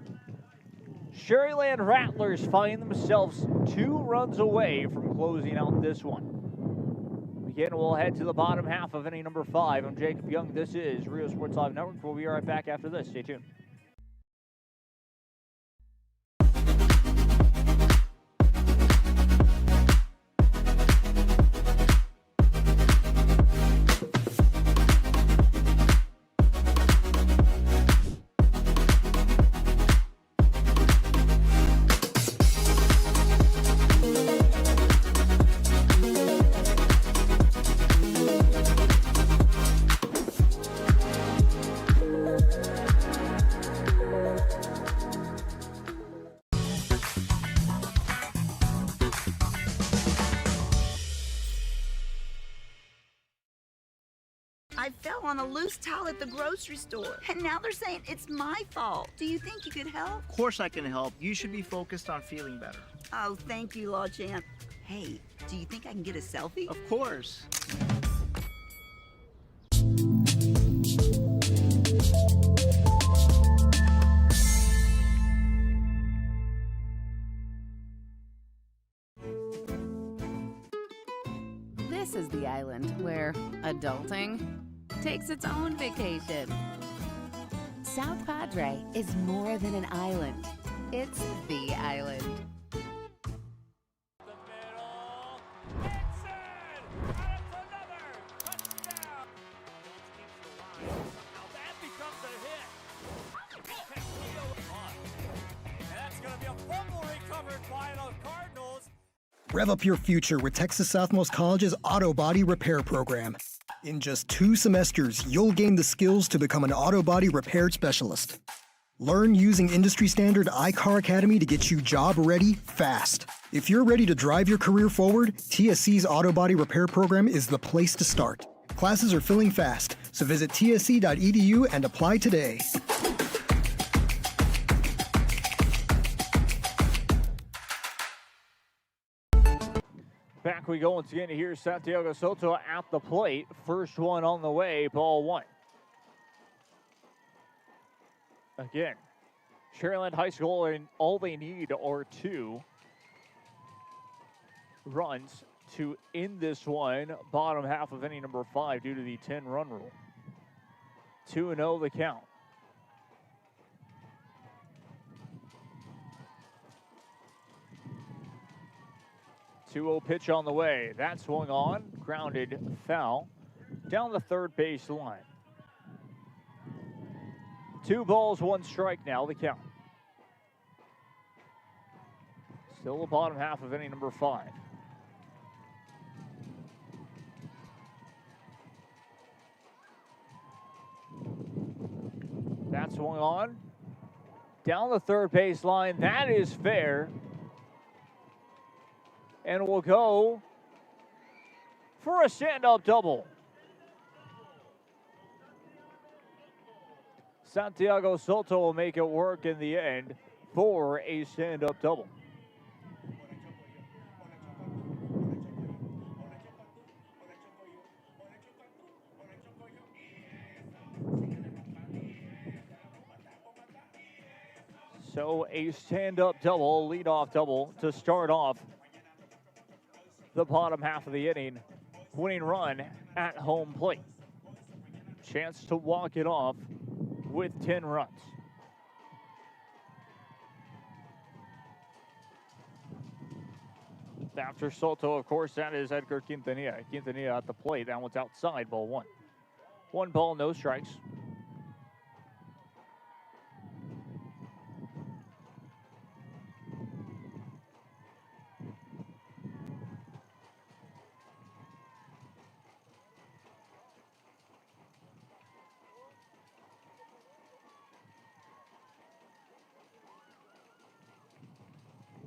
A: Sharyland Rattlers find themselves 2 runs away from closing out this one. Again, we'll head to the bottom half of inning number 5. I'm Jacob Young. This is Rio Sports Live Network. We'll be right back after this. Stay tuned.
D: I fell on a loose towel at the grocery store, and now they're saying it's my fault. Do you think you could help?
E: Of course I can help. You should be focused on feeling better.
D: Oh, thank you, Law Champ. Hey, do you think I can get a selfie?
E: Of course.
F: This is the island where adulting takes its own vacation. South Padre is more than an island. It's the island.
G: Rev up your future with Texas Southmost College's Auto Body Repair Program. In just 2 semesters, you'll gain the skills to become an auto body repair specialist. Learn using industry standard iCar Academy to get you job ready fast. If you're ready to drive your career forward, TSC's Auto Body Repair Program is the place to start. Classes are filling fast, so visit tsc.edu and apply today.
A: Back we go once again to hear Santiago Soto at the plate. First one on the way, ball 1. Again, Sharyland High School, and all they need are 2 runs to end this one, bottom half of inning number 5 due to the 10-run rule. 2-0 the count. Two-0 pitch on the way. That swung on, grounded foul, down the third base line. 2 balls, 1 strike now, the count. Still the bottom half of inning number 5. That swung on, down the third base line. That is fair. And we'll go for a stand-up double. Santiago Soto will make it work in the end for a stand-up double. So a stand-up double, lead-off double to start off the bottom half of the inning. Winning run at home plate. Chance to walk it off with 10 runs. After Soto, of course, that is Edgar Quintanilla. Quintanilla at the plate. That one's outside, ball one. 1 ball, no strikes.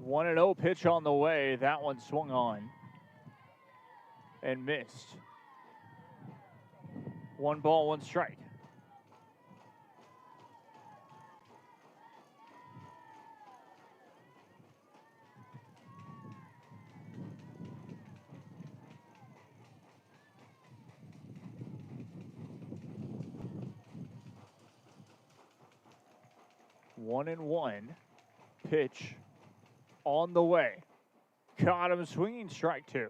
A: One and 0 pitch on the way. That one swung on and missed. 1 ball, 1 strike. One and 1 pitch on the way. Caught him swinging, strike 2.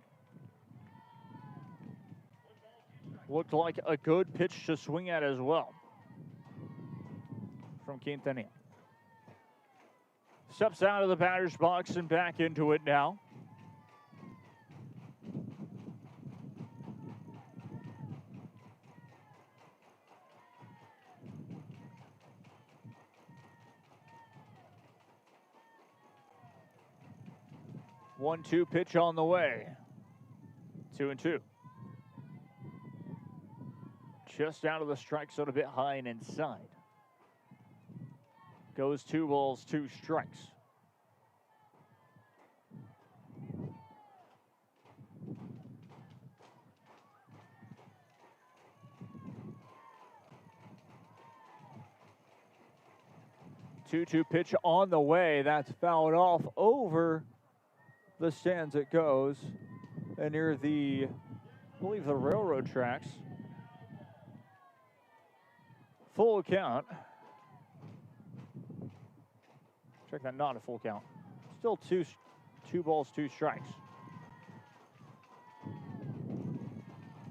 A: Looked like a good pitch to swing at as well from Quintanilla. Steps out of the batter's box and back into it now. One-two pitch on the way. 2-2. Just out of the strike zone, a bit high and inside. Goes 2 balls, 2 strikes. Two-two pitch on the way. That's fouled off over the stands. It goes, and near the, I believe, the railroad tracks. Full count. Check that, not a full count. Still two balls, 2 strikes.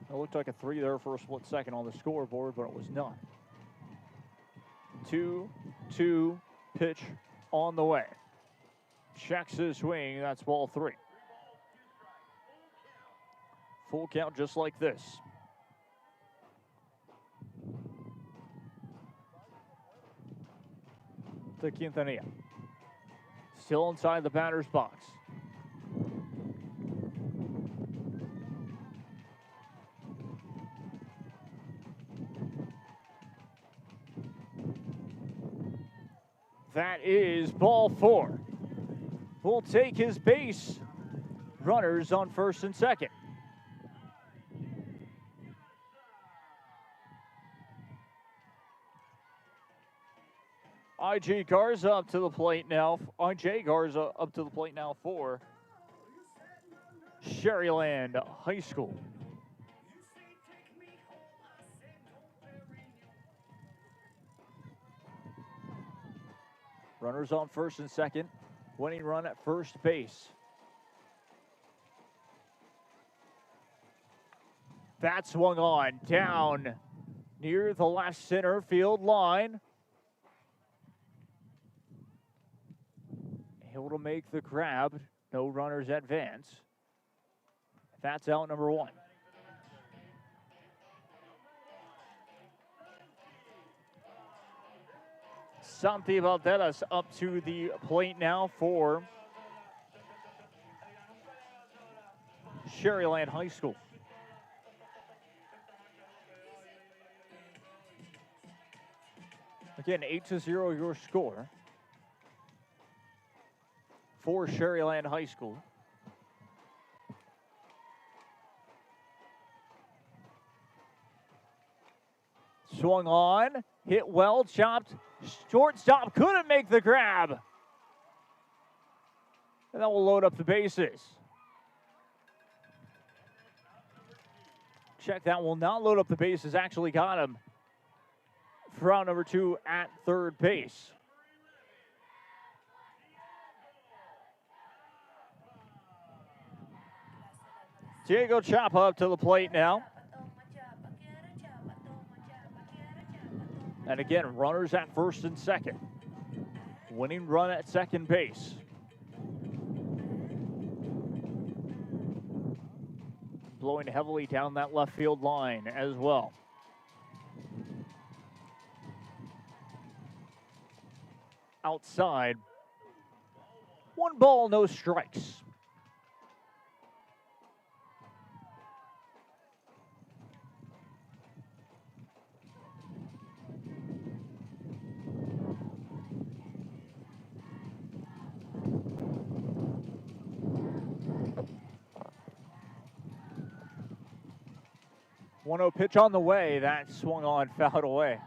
A: It looked like a 3 there for a split second on the scoreboard, but it was not. 2-2 pitch on the way. Checks his swing, that's ball 3. Full count just like this. To Quintanilla. Still inside the batter's box. That is ball 4. Will take his base. Runners on first and second. IJ Garza up to the plate now. IJ Garza up to the plate now for Sharyland High School. Runners on first and second. Winning run at first base. That swung on down near the left center field line. Able to make the grab. No runners advance. That's out number 1. Santi Valderas up to the plate now for Sharyland High School. Again, 8-0 your score for Sharyland High School. Swung on, hit well, chopped, shortstop couldn't make the grab. And that will load up the bases. Check, that will not load up the bases, actually got him for out number 2 at third base. Diego Chapa up to the plate now. And again, runners at first and second. Winning run at second base. blowing heavily down that left field line as well. Outside. 1 ball, no strikes. One 0 pitch on the way. That swung on, fouled away.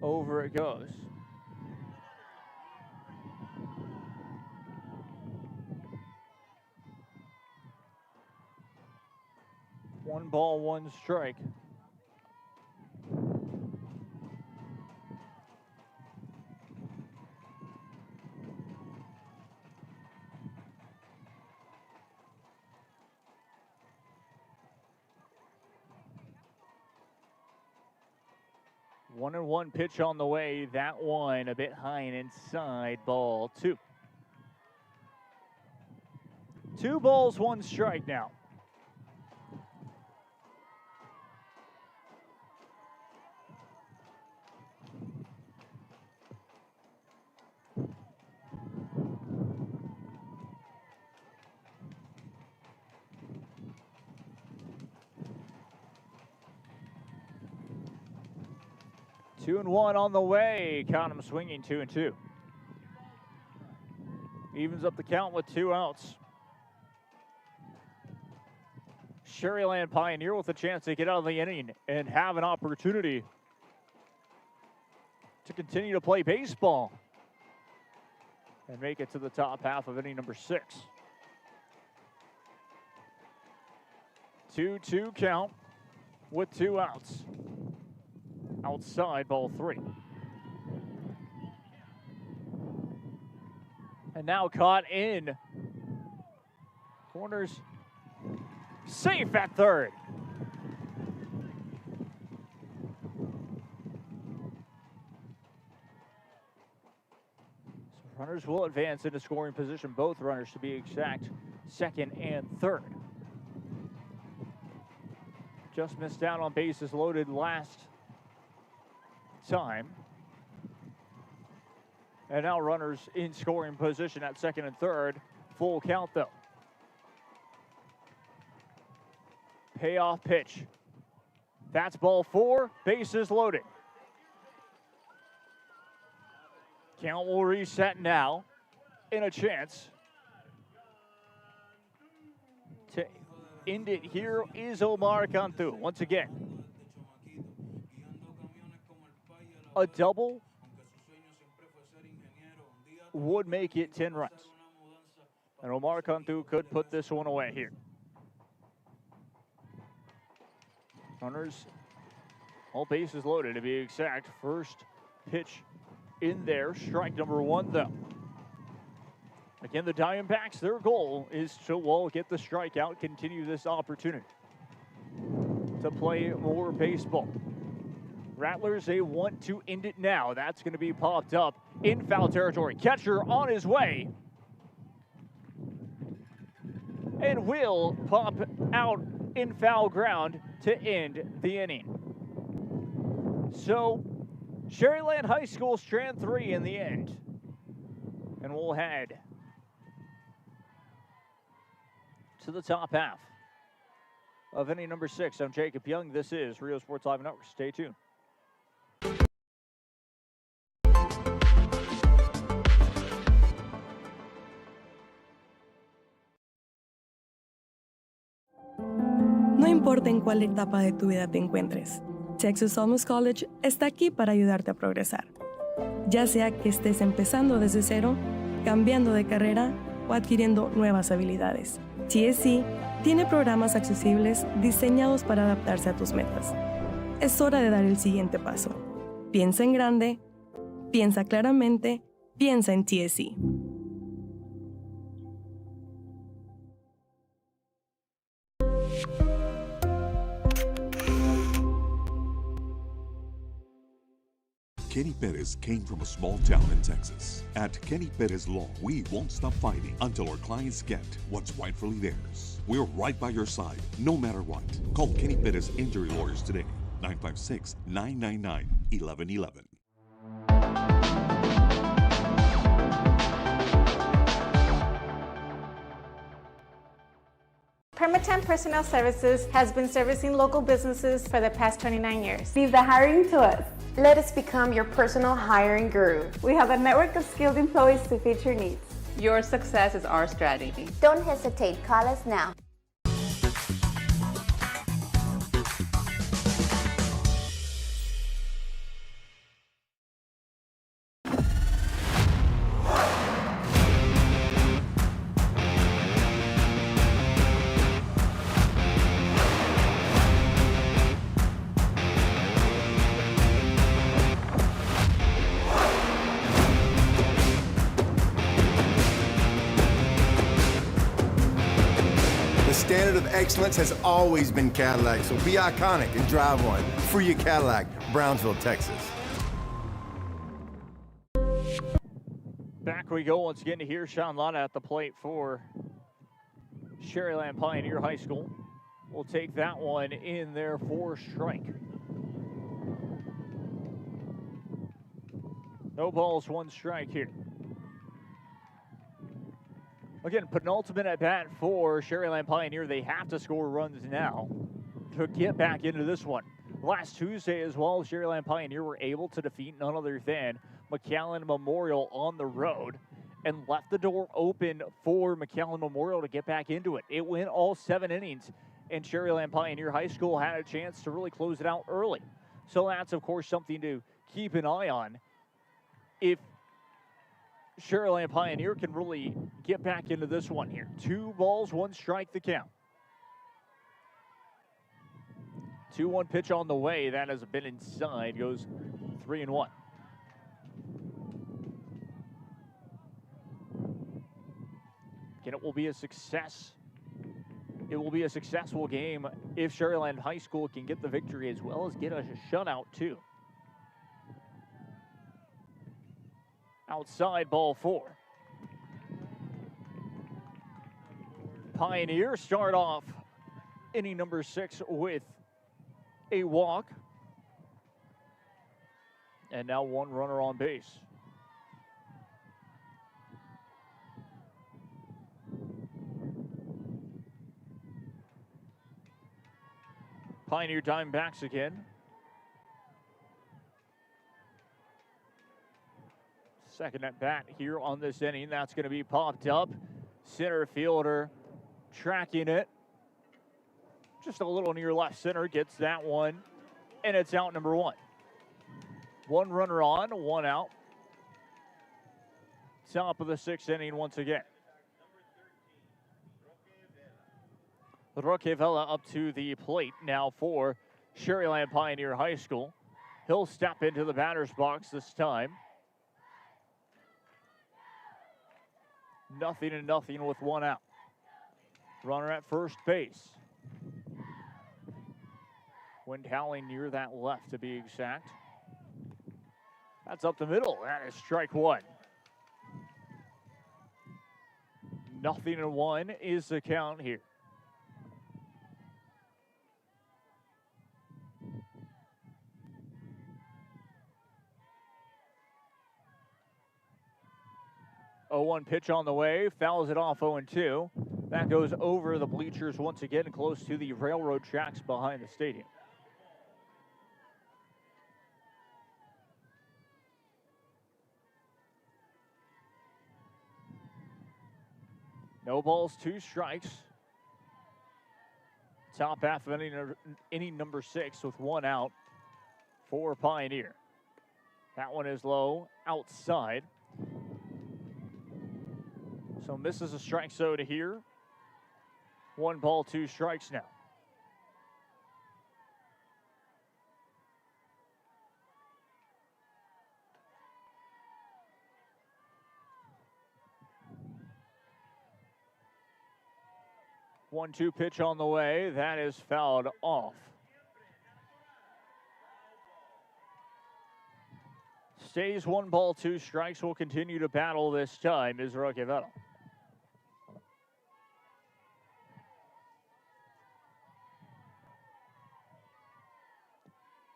A: Over it goes. One ball, one strike. One and one pitch on the way. That one a bit high and inside, ball 2. 2 balls, 1 strike now. Two and one on the way. Count him swinging 2-2. Evens up the count with 2 outs. Sharyland Pioneer with a chance to get out of the inning and have an opportunity to continue to play baseball and make it to the top half of inning number 6. 2-2 count with 2 outs. Outside, ball 3. And now caught in. Corners safe at third. So runners will advance into scoring position. Both runners, to be exact, second and third. Just missed out on bases loaded last time. And now runners in scoring position at second and third. Full count though. Payoff pitch. That's ball 4, bases loaded. Count will reset now. In a chance to end it here is Omar Cantu. Once again, a double would make it 10 runs. And Omar Cantu could put this one away here. Runners, all bases loaded to be exact. First pitch in there. Strike number 1 though. Again, the Diamondbacks, their goal is to, well, get the strikeout, continue this opportunity to play more baseball. Rattlers, they want to end it now. That's going to be popped up in foul territory. Catcher on his way. And will pop out in foul ground to end the inning. So, Sharyland High School strand 3 in the end. And we'll head to the top half of inning number 6. I'm Jacob Young. This is Rio Sports Live Network. Stay tuned.
H: No importa en cuál etapa de tu vida te encuentres, Texas Almus College está aquí para ayudarte a progresar. Ya sea que estés empezando desde cero, cambiando de carrera o adquiriendo nuevas habilidades, TSC tiene programas accesibles diseñados para adaptarse a tus metas. Es hora de dar el siguiente paso. Piensa en grande, piensa claramente, piensa en TSC.
I: Kenny Perez came from a small town in Texas. At Kenny Perez Law, we won't stop fighting until our clients get what's rightfully theirs. We're right by your side, no matter what. Call Kenny Perez Injury Lawyers today, 956-999-1111.
J: Permatemp Personnel Services has been servicing local businesses for the past 29 years.
K: Leave the hiring to us. Let us become your personal hiring guru.
V: We have a network of skilled employees to fit your needs.
Y: Your success is our strategy.
L: Don't hesitate, call us now.
C: Standard of excellence has always been Cadillac, so be iconic and drive one. Free your Cadillac, Brownsville, Texas.
A: Back we go once again to hear Sharyland at the plate for Sharyland Pioneer High School. We'll take that one in there for strike. No balls, one strike here. Again, penultimate at bat for Sharyland Pioneer. They have to score runs now to get back into this one. Last Tuesday as well, Sharyland Pioneer were able to defeat none other than McAllen Memorial on the road and left the door open for McAllen Memorial to get back into it. It went all 7 innings, and Sharyland Pioneer High School had a chance to really close it out early. So that's, of course, something to keep an eye on. If Sharyland Pioneer can really get back into this one here. 2 balls, 1 strike the count. 2-1 pitch on the way. That has been inside. Goes 3-1. Again, it will be a success. It will be a successful game if Sharyland High School can get the victory as well as get a shutout too. Outside, ball 4. Pioneer start off inning number 6 with a walk. And now 1 runner on base. Pioneer Diamondbacks again. Second at bat here on this inning. That's going to be popped up. Center fielder tracking it. Just a little near left center. Gets that one. And it's out number 1. 1 runner on, 1 out. Top of the 6th inning once again. Roque Vela up to the plate now for Sharyland Pioneer High School. He'll step into the batter's box this time. 0-0 with 1 out. Runner at first base. Wind howling near that left to be exact. That's up the middle. That is strike 1. 0-1 is the count here. Oh, 1 pitch on the way, fouls it off 0-2. That goes over the bleachers once again, close to the railroad tracks behind the stadium. No balls, 2 strikes. Top half of inning number 6 with 1 out for Pioneer. That one is low, outside. So misses a strike zone here. 1 ball, 2 strikes now. One-two pitch on the way. That is fouled off. Stays 1 ball, 2 strikes. Will continue to battle this time is Roquevetto.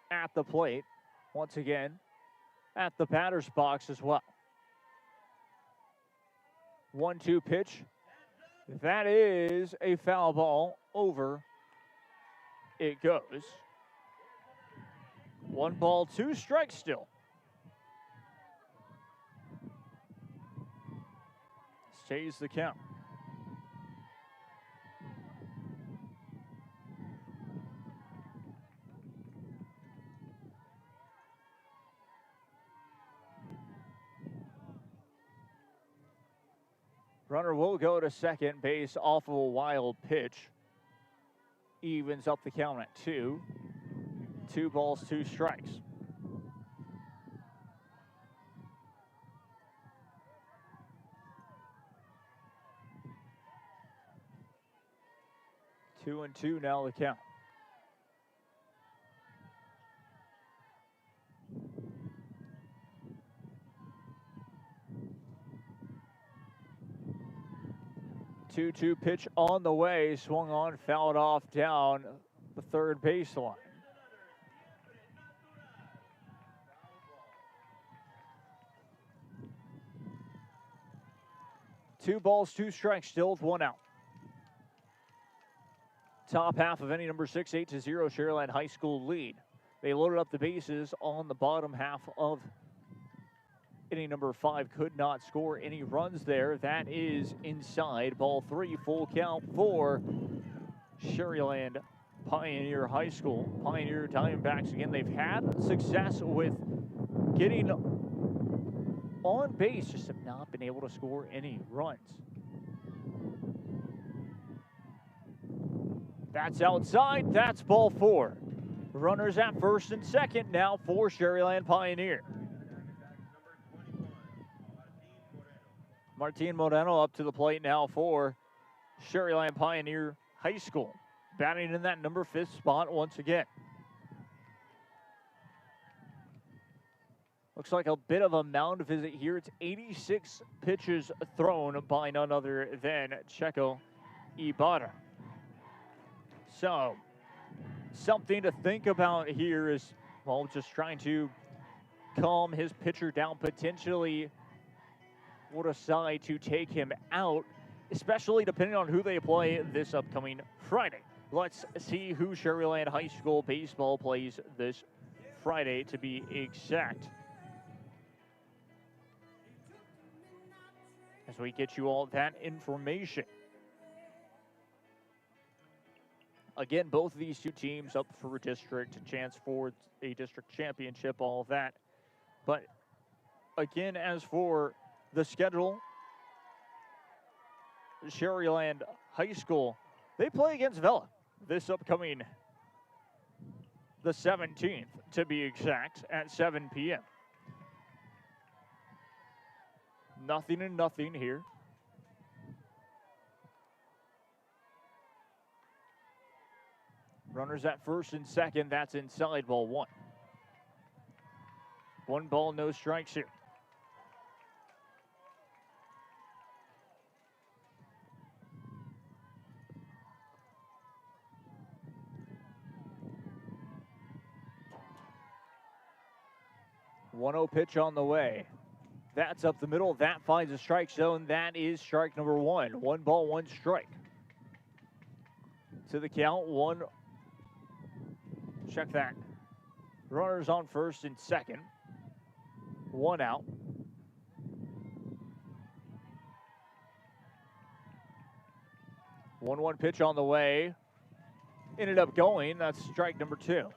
A: At the plate, once again, at the batter's box as well. 1-2 pitch. That is a foul ball. Over it goes. 1 ball, 2 strikes still. Stays the count. Runner will go to second base off of a wild pitch. Evens up the count at 2. 2 balls, 2 strikes. Two and 2 now the count. Two pitch on the way, swung on, fouled off down the third baseline. Two balls, 2 strikes, still with 1 out. Top half of inning number 6, 8-0 Sharyland High School lead. They loaded up the bases on the bottom half of inning number 5. Could not score any runs there. That is inside. Ball 3, full count for Sharyland Pioneer High School. Pioneer Diamondbacks, again, they've had success with getting on base, just have not been able to score any runs. That's outside. That's ball 4. Runners at first and second now for Sharyland Pioneer. Martin Moreno up to the plate now for Sharyland Pioneer High School. Batting in that number 5 spot once again. Looks like a bit of a mound visit here. It's 86 pitches thrown by none other than Checo Ibarra. So, something to think about here is, well, just trying to calm his pitcher down, potentially will decide to take him out, especially depending on who they play this upcoming Friday. Let's see who Sharyland High School baseball plays this Friday, to be exact, as we get you all that information. Again, both of these two teams up for district, a chance for a district championship, all of that. But again, as for the schedule, Sharyland High School, they play against Vela this upcoming, the 17th, to be exact, at 7 p.m. Nothing and nothing here. Runners at first and second, that's inside, ball 1. 1 ball, no strikes here. One-0 pitch on the way. That's up the middle. That finds a strike zone. That is strike number 1. 1 ball, 1 strike. To the count, 1. Check that. Runners on first and second. 1 out. One pitch on the way. Ended up going. That's strike number 2.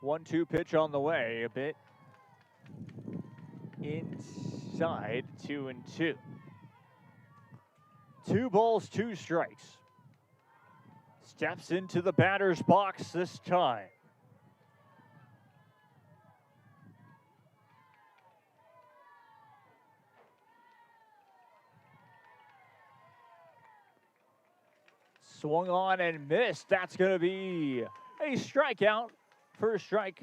A: One-two pitch on the way, a bit inside, 2-2. 2 balls, 2 strikes. Steps into the batter's box this time. Swung on and missed. That's going to be a strikeout. First strike.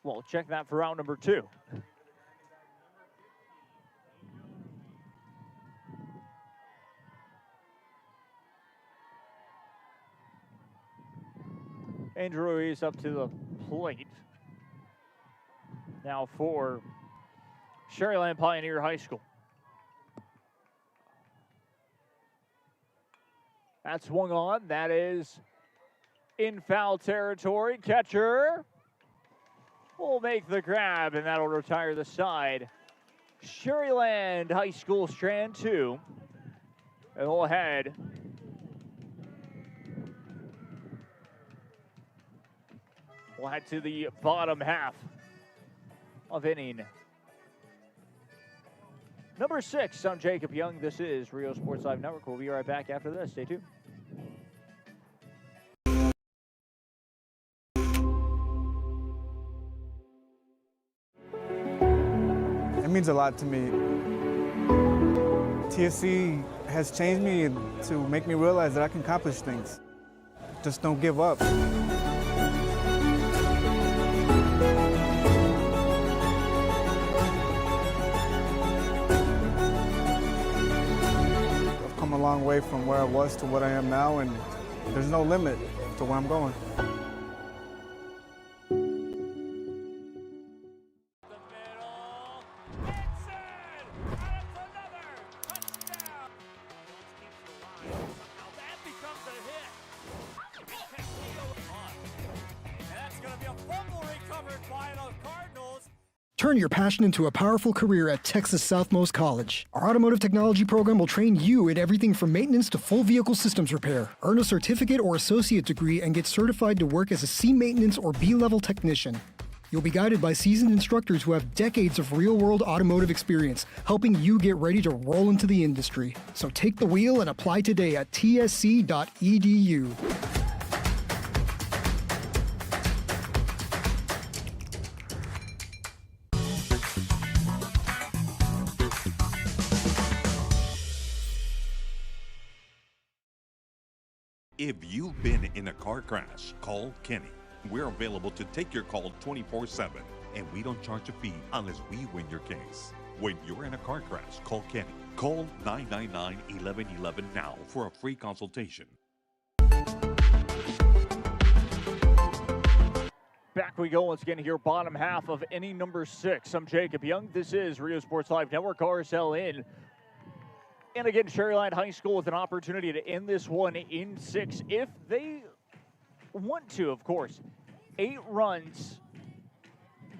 A: Well, check that for out number 2. Andrew Ruiz up to the plate. Now for Sharyland Pioneer High School. That's swung on. That is in foul territory. Catcher will make the grab, and that'll retire the side. Sharyland High School strand 2. And we'll head to the bottom half of inning number 6. I'm Jacob Young. This is Rio Sports Live Network. We'll be right back after this. Stay tuned.
N: It means a lot to me. TSC has changed me to make me realize that I can accomplish things. Just don't give up. I've come a long way from where I was to what I am now, and there's no limit to where I'm going.
G: Turn your passion into a powerful career at Texas Southmost College. Our automotive technology program will train you in everything from maintenance to full vehicle systems repair. Earn a certificate or associate degree and get certified to work as a C maintenance or B-level technician. You'll be guided by seasoned instructors who have decades of real-world automotive experience, helping you get ready to roll into the industry. So take the wheel and apply today at tsc.edu.
I: If you've been in a car crash, call Kenny. We're available to take your call 24/7, and we don't charge a fee unless we win your case. When you're in a car crash, call Kenny. Call 999-1111 now for a free consultation.
A: Back we go once again here, bottom half of inning number 6. I'm Jacob Young. This is Rio Sports Live Network, RSL in. And again, Sharyland High School with an opportunity to end this one in 6 if they want to, of course. 8 runs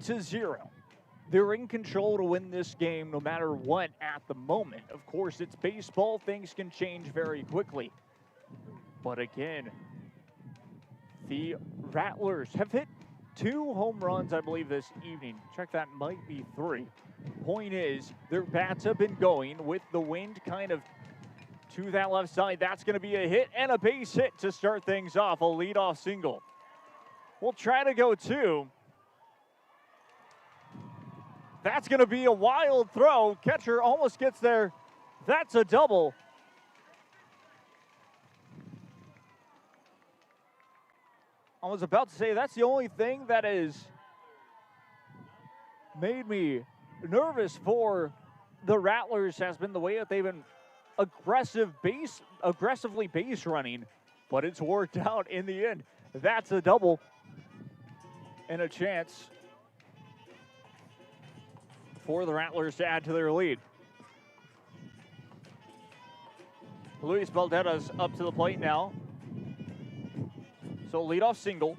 A: to 0. They're in control to win this game no matter what at the moment. Of course, it's baseball. Things can change very quickly. But again, the Rattlers have hit 2 home runs, I believe, this evening. Check, that might be 3. Point is, their bats have been going with the wind kind of to that left side. That's going to be a hit and a base hit to start things off. A leadoff single. We'll try to go 2. That's going to be a wild throw. Catcher almost gets there. That's a double. I was about to say that's the only thing that has made me nervous for the Rattlers has been the way that they've been aggressively base running, but it's worked out in the end. That's a double and a chance for the Rattlers to add to their lead. Luis Valdetta's up to the plate now. So leadoff single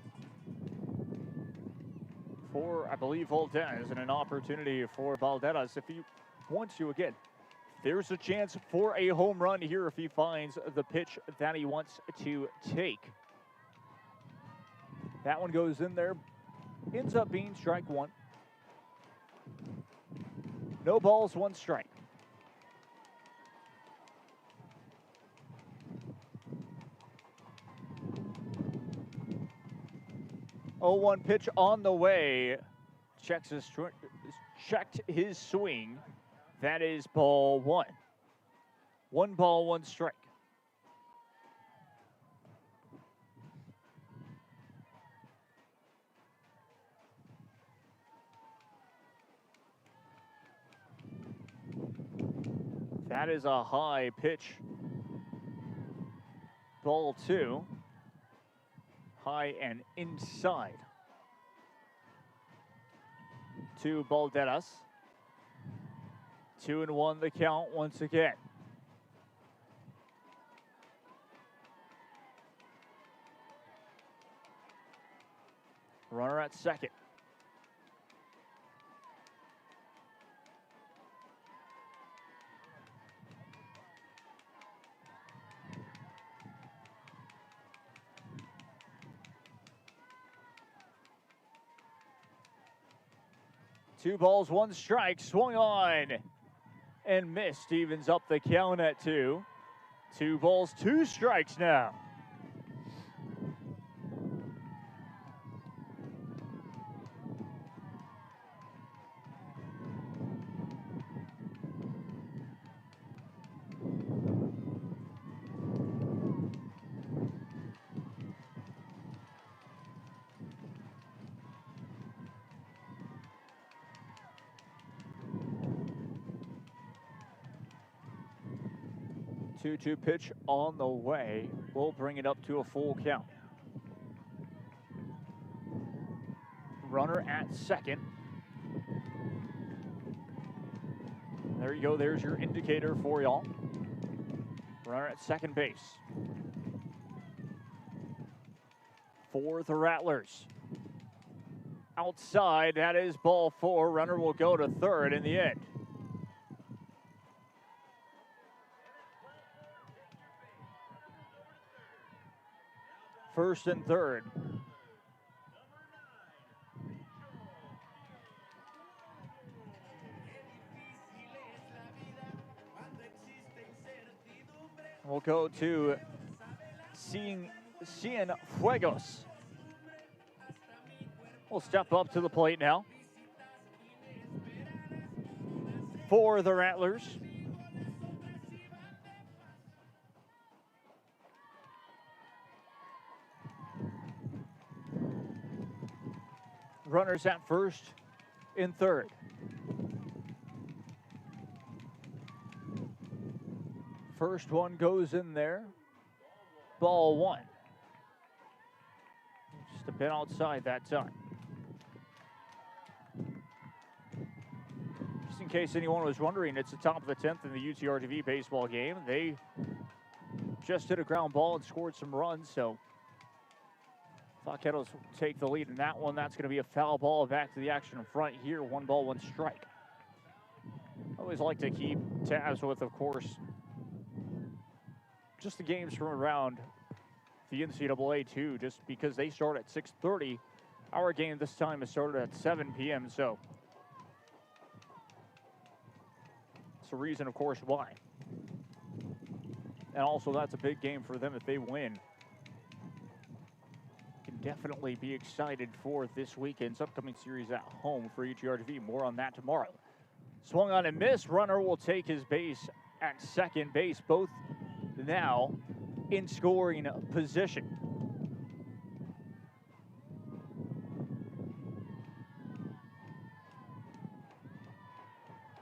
A: for, I believe, Valdez, and an opportunity for Valdez if he wants to again. There's a chance for a home run here if he finds the pitch that he wants to take. That one goes in there, ends up being strike 1. No balls, 1 strike. Oh, 1 pitch on the way. Checked his swing. That is ball 1. 1 ball, 1 strike. That is a high pitch. Ball 2. High and inside. To Balderas. 2-1 the count once again. Runner at second. Two balls, one strike, swung on and missed. Evens up the count at 2. 2 balls, 2 strikes now. Two-two pitch on the way. We'll bring it up to a full count. Runner at second. There you go. There's your indicator for y'all. Runner at second base. For the Rattlers. Outside, that is ball 4. Runner will go to third in the end. First and third. We'll go to Cienfuegos. We'll step up to the plate now. For the Rattlers. Runners at first and third. First one goes in there. Ball 1. Just a bit outside that time. Just in case anyone was wondering, it's the top of the 10th in the UTRTV baseball game. They just hit a ground ball and scored some runs, so Vaqueros take the lead in that one. That's going to be a foul ball. Back to the action in front here. 1 ball, 1 strike. I always like to keep tabs with, of course, just the games from around the NCAA too, just because they start at 6:30. Our game this time has started at 7 p.m., so it's a reason, of course, why. And also, that's a big game for them if they win. Can definitely be excited for this weekend's upcoming series at home for UTRTV. More on that tomorrow. Swung on and missed. Runner will take his base at second base. Both now in scoring position.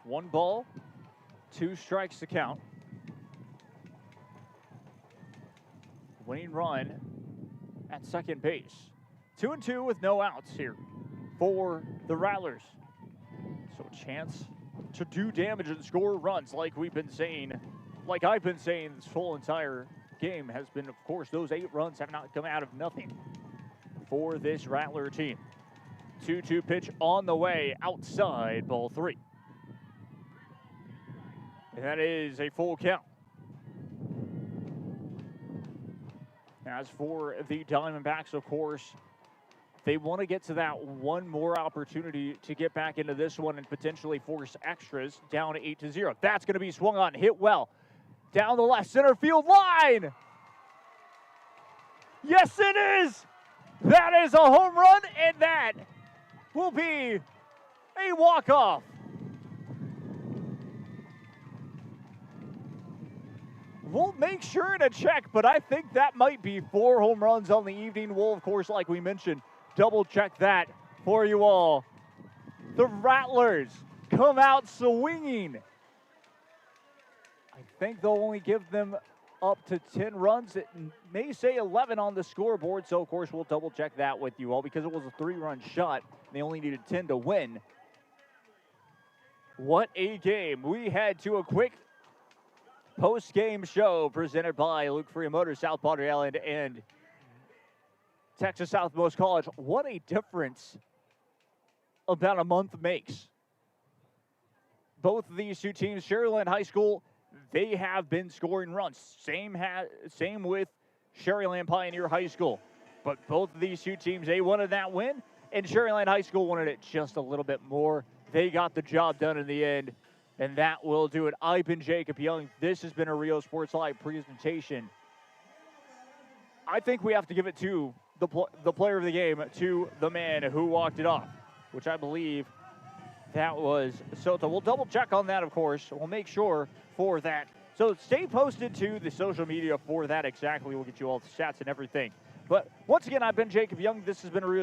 A: One ball, 2 strikes to count. Winning run at second base. 2-2 with no outs here for the Rattlers. So a chance to do damage and score runs like we've been saying, like I've been saying this whole entire game has been, of course, those 8 runs have not come out of nothing for this Rattler team. 2-2 pitch on the way, outside, ball 3. And that is a full count. As for the Diamondbacks, of course, they want to get to that one more opportunity to get back into this one and potentially force extras down 8-0. That's going to be swung on, hit well. Down the left center field line. Yes, it is. That is a home run, and that will be a walk-off. We'll make sure to check, but I think that might be 4 home runs on the evening. We'll, of course, like we mentioned, double check that for you all. The Rattlers come out swinging. I think they'll only give them up to 10 runs. It may say 11 on the scoreboard, so of course we'll double check that with you all because it was a 3-run shot. They only needed 10 to win. What a game. We head to a quick post-game show presented by Luke Freeh Motors, South Padre Island, and Texas Southmost College. What a difference about a month makes. Both of these two teams, Sharyland High School, they have been scoring runs. Same with Sharyland Pioneer High School. But both of these two teams, they wanted that win, and Sharyland High School wanted it just a little bit more. They got the job done in the end, and that will do it. I've been Jacob Young. This has been a Rio Sports Live presentation. I think we have to give it to the player of the game, to the man who walked it off, which I believe that was Soto. We'll double check on that, of course. We'll make sure for that. So stay posted to the social media for that exactly. We'll get you all the stats and everything. But once again, I've been Jacob Young. This has been a Rio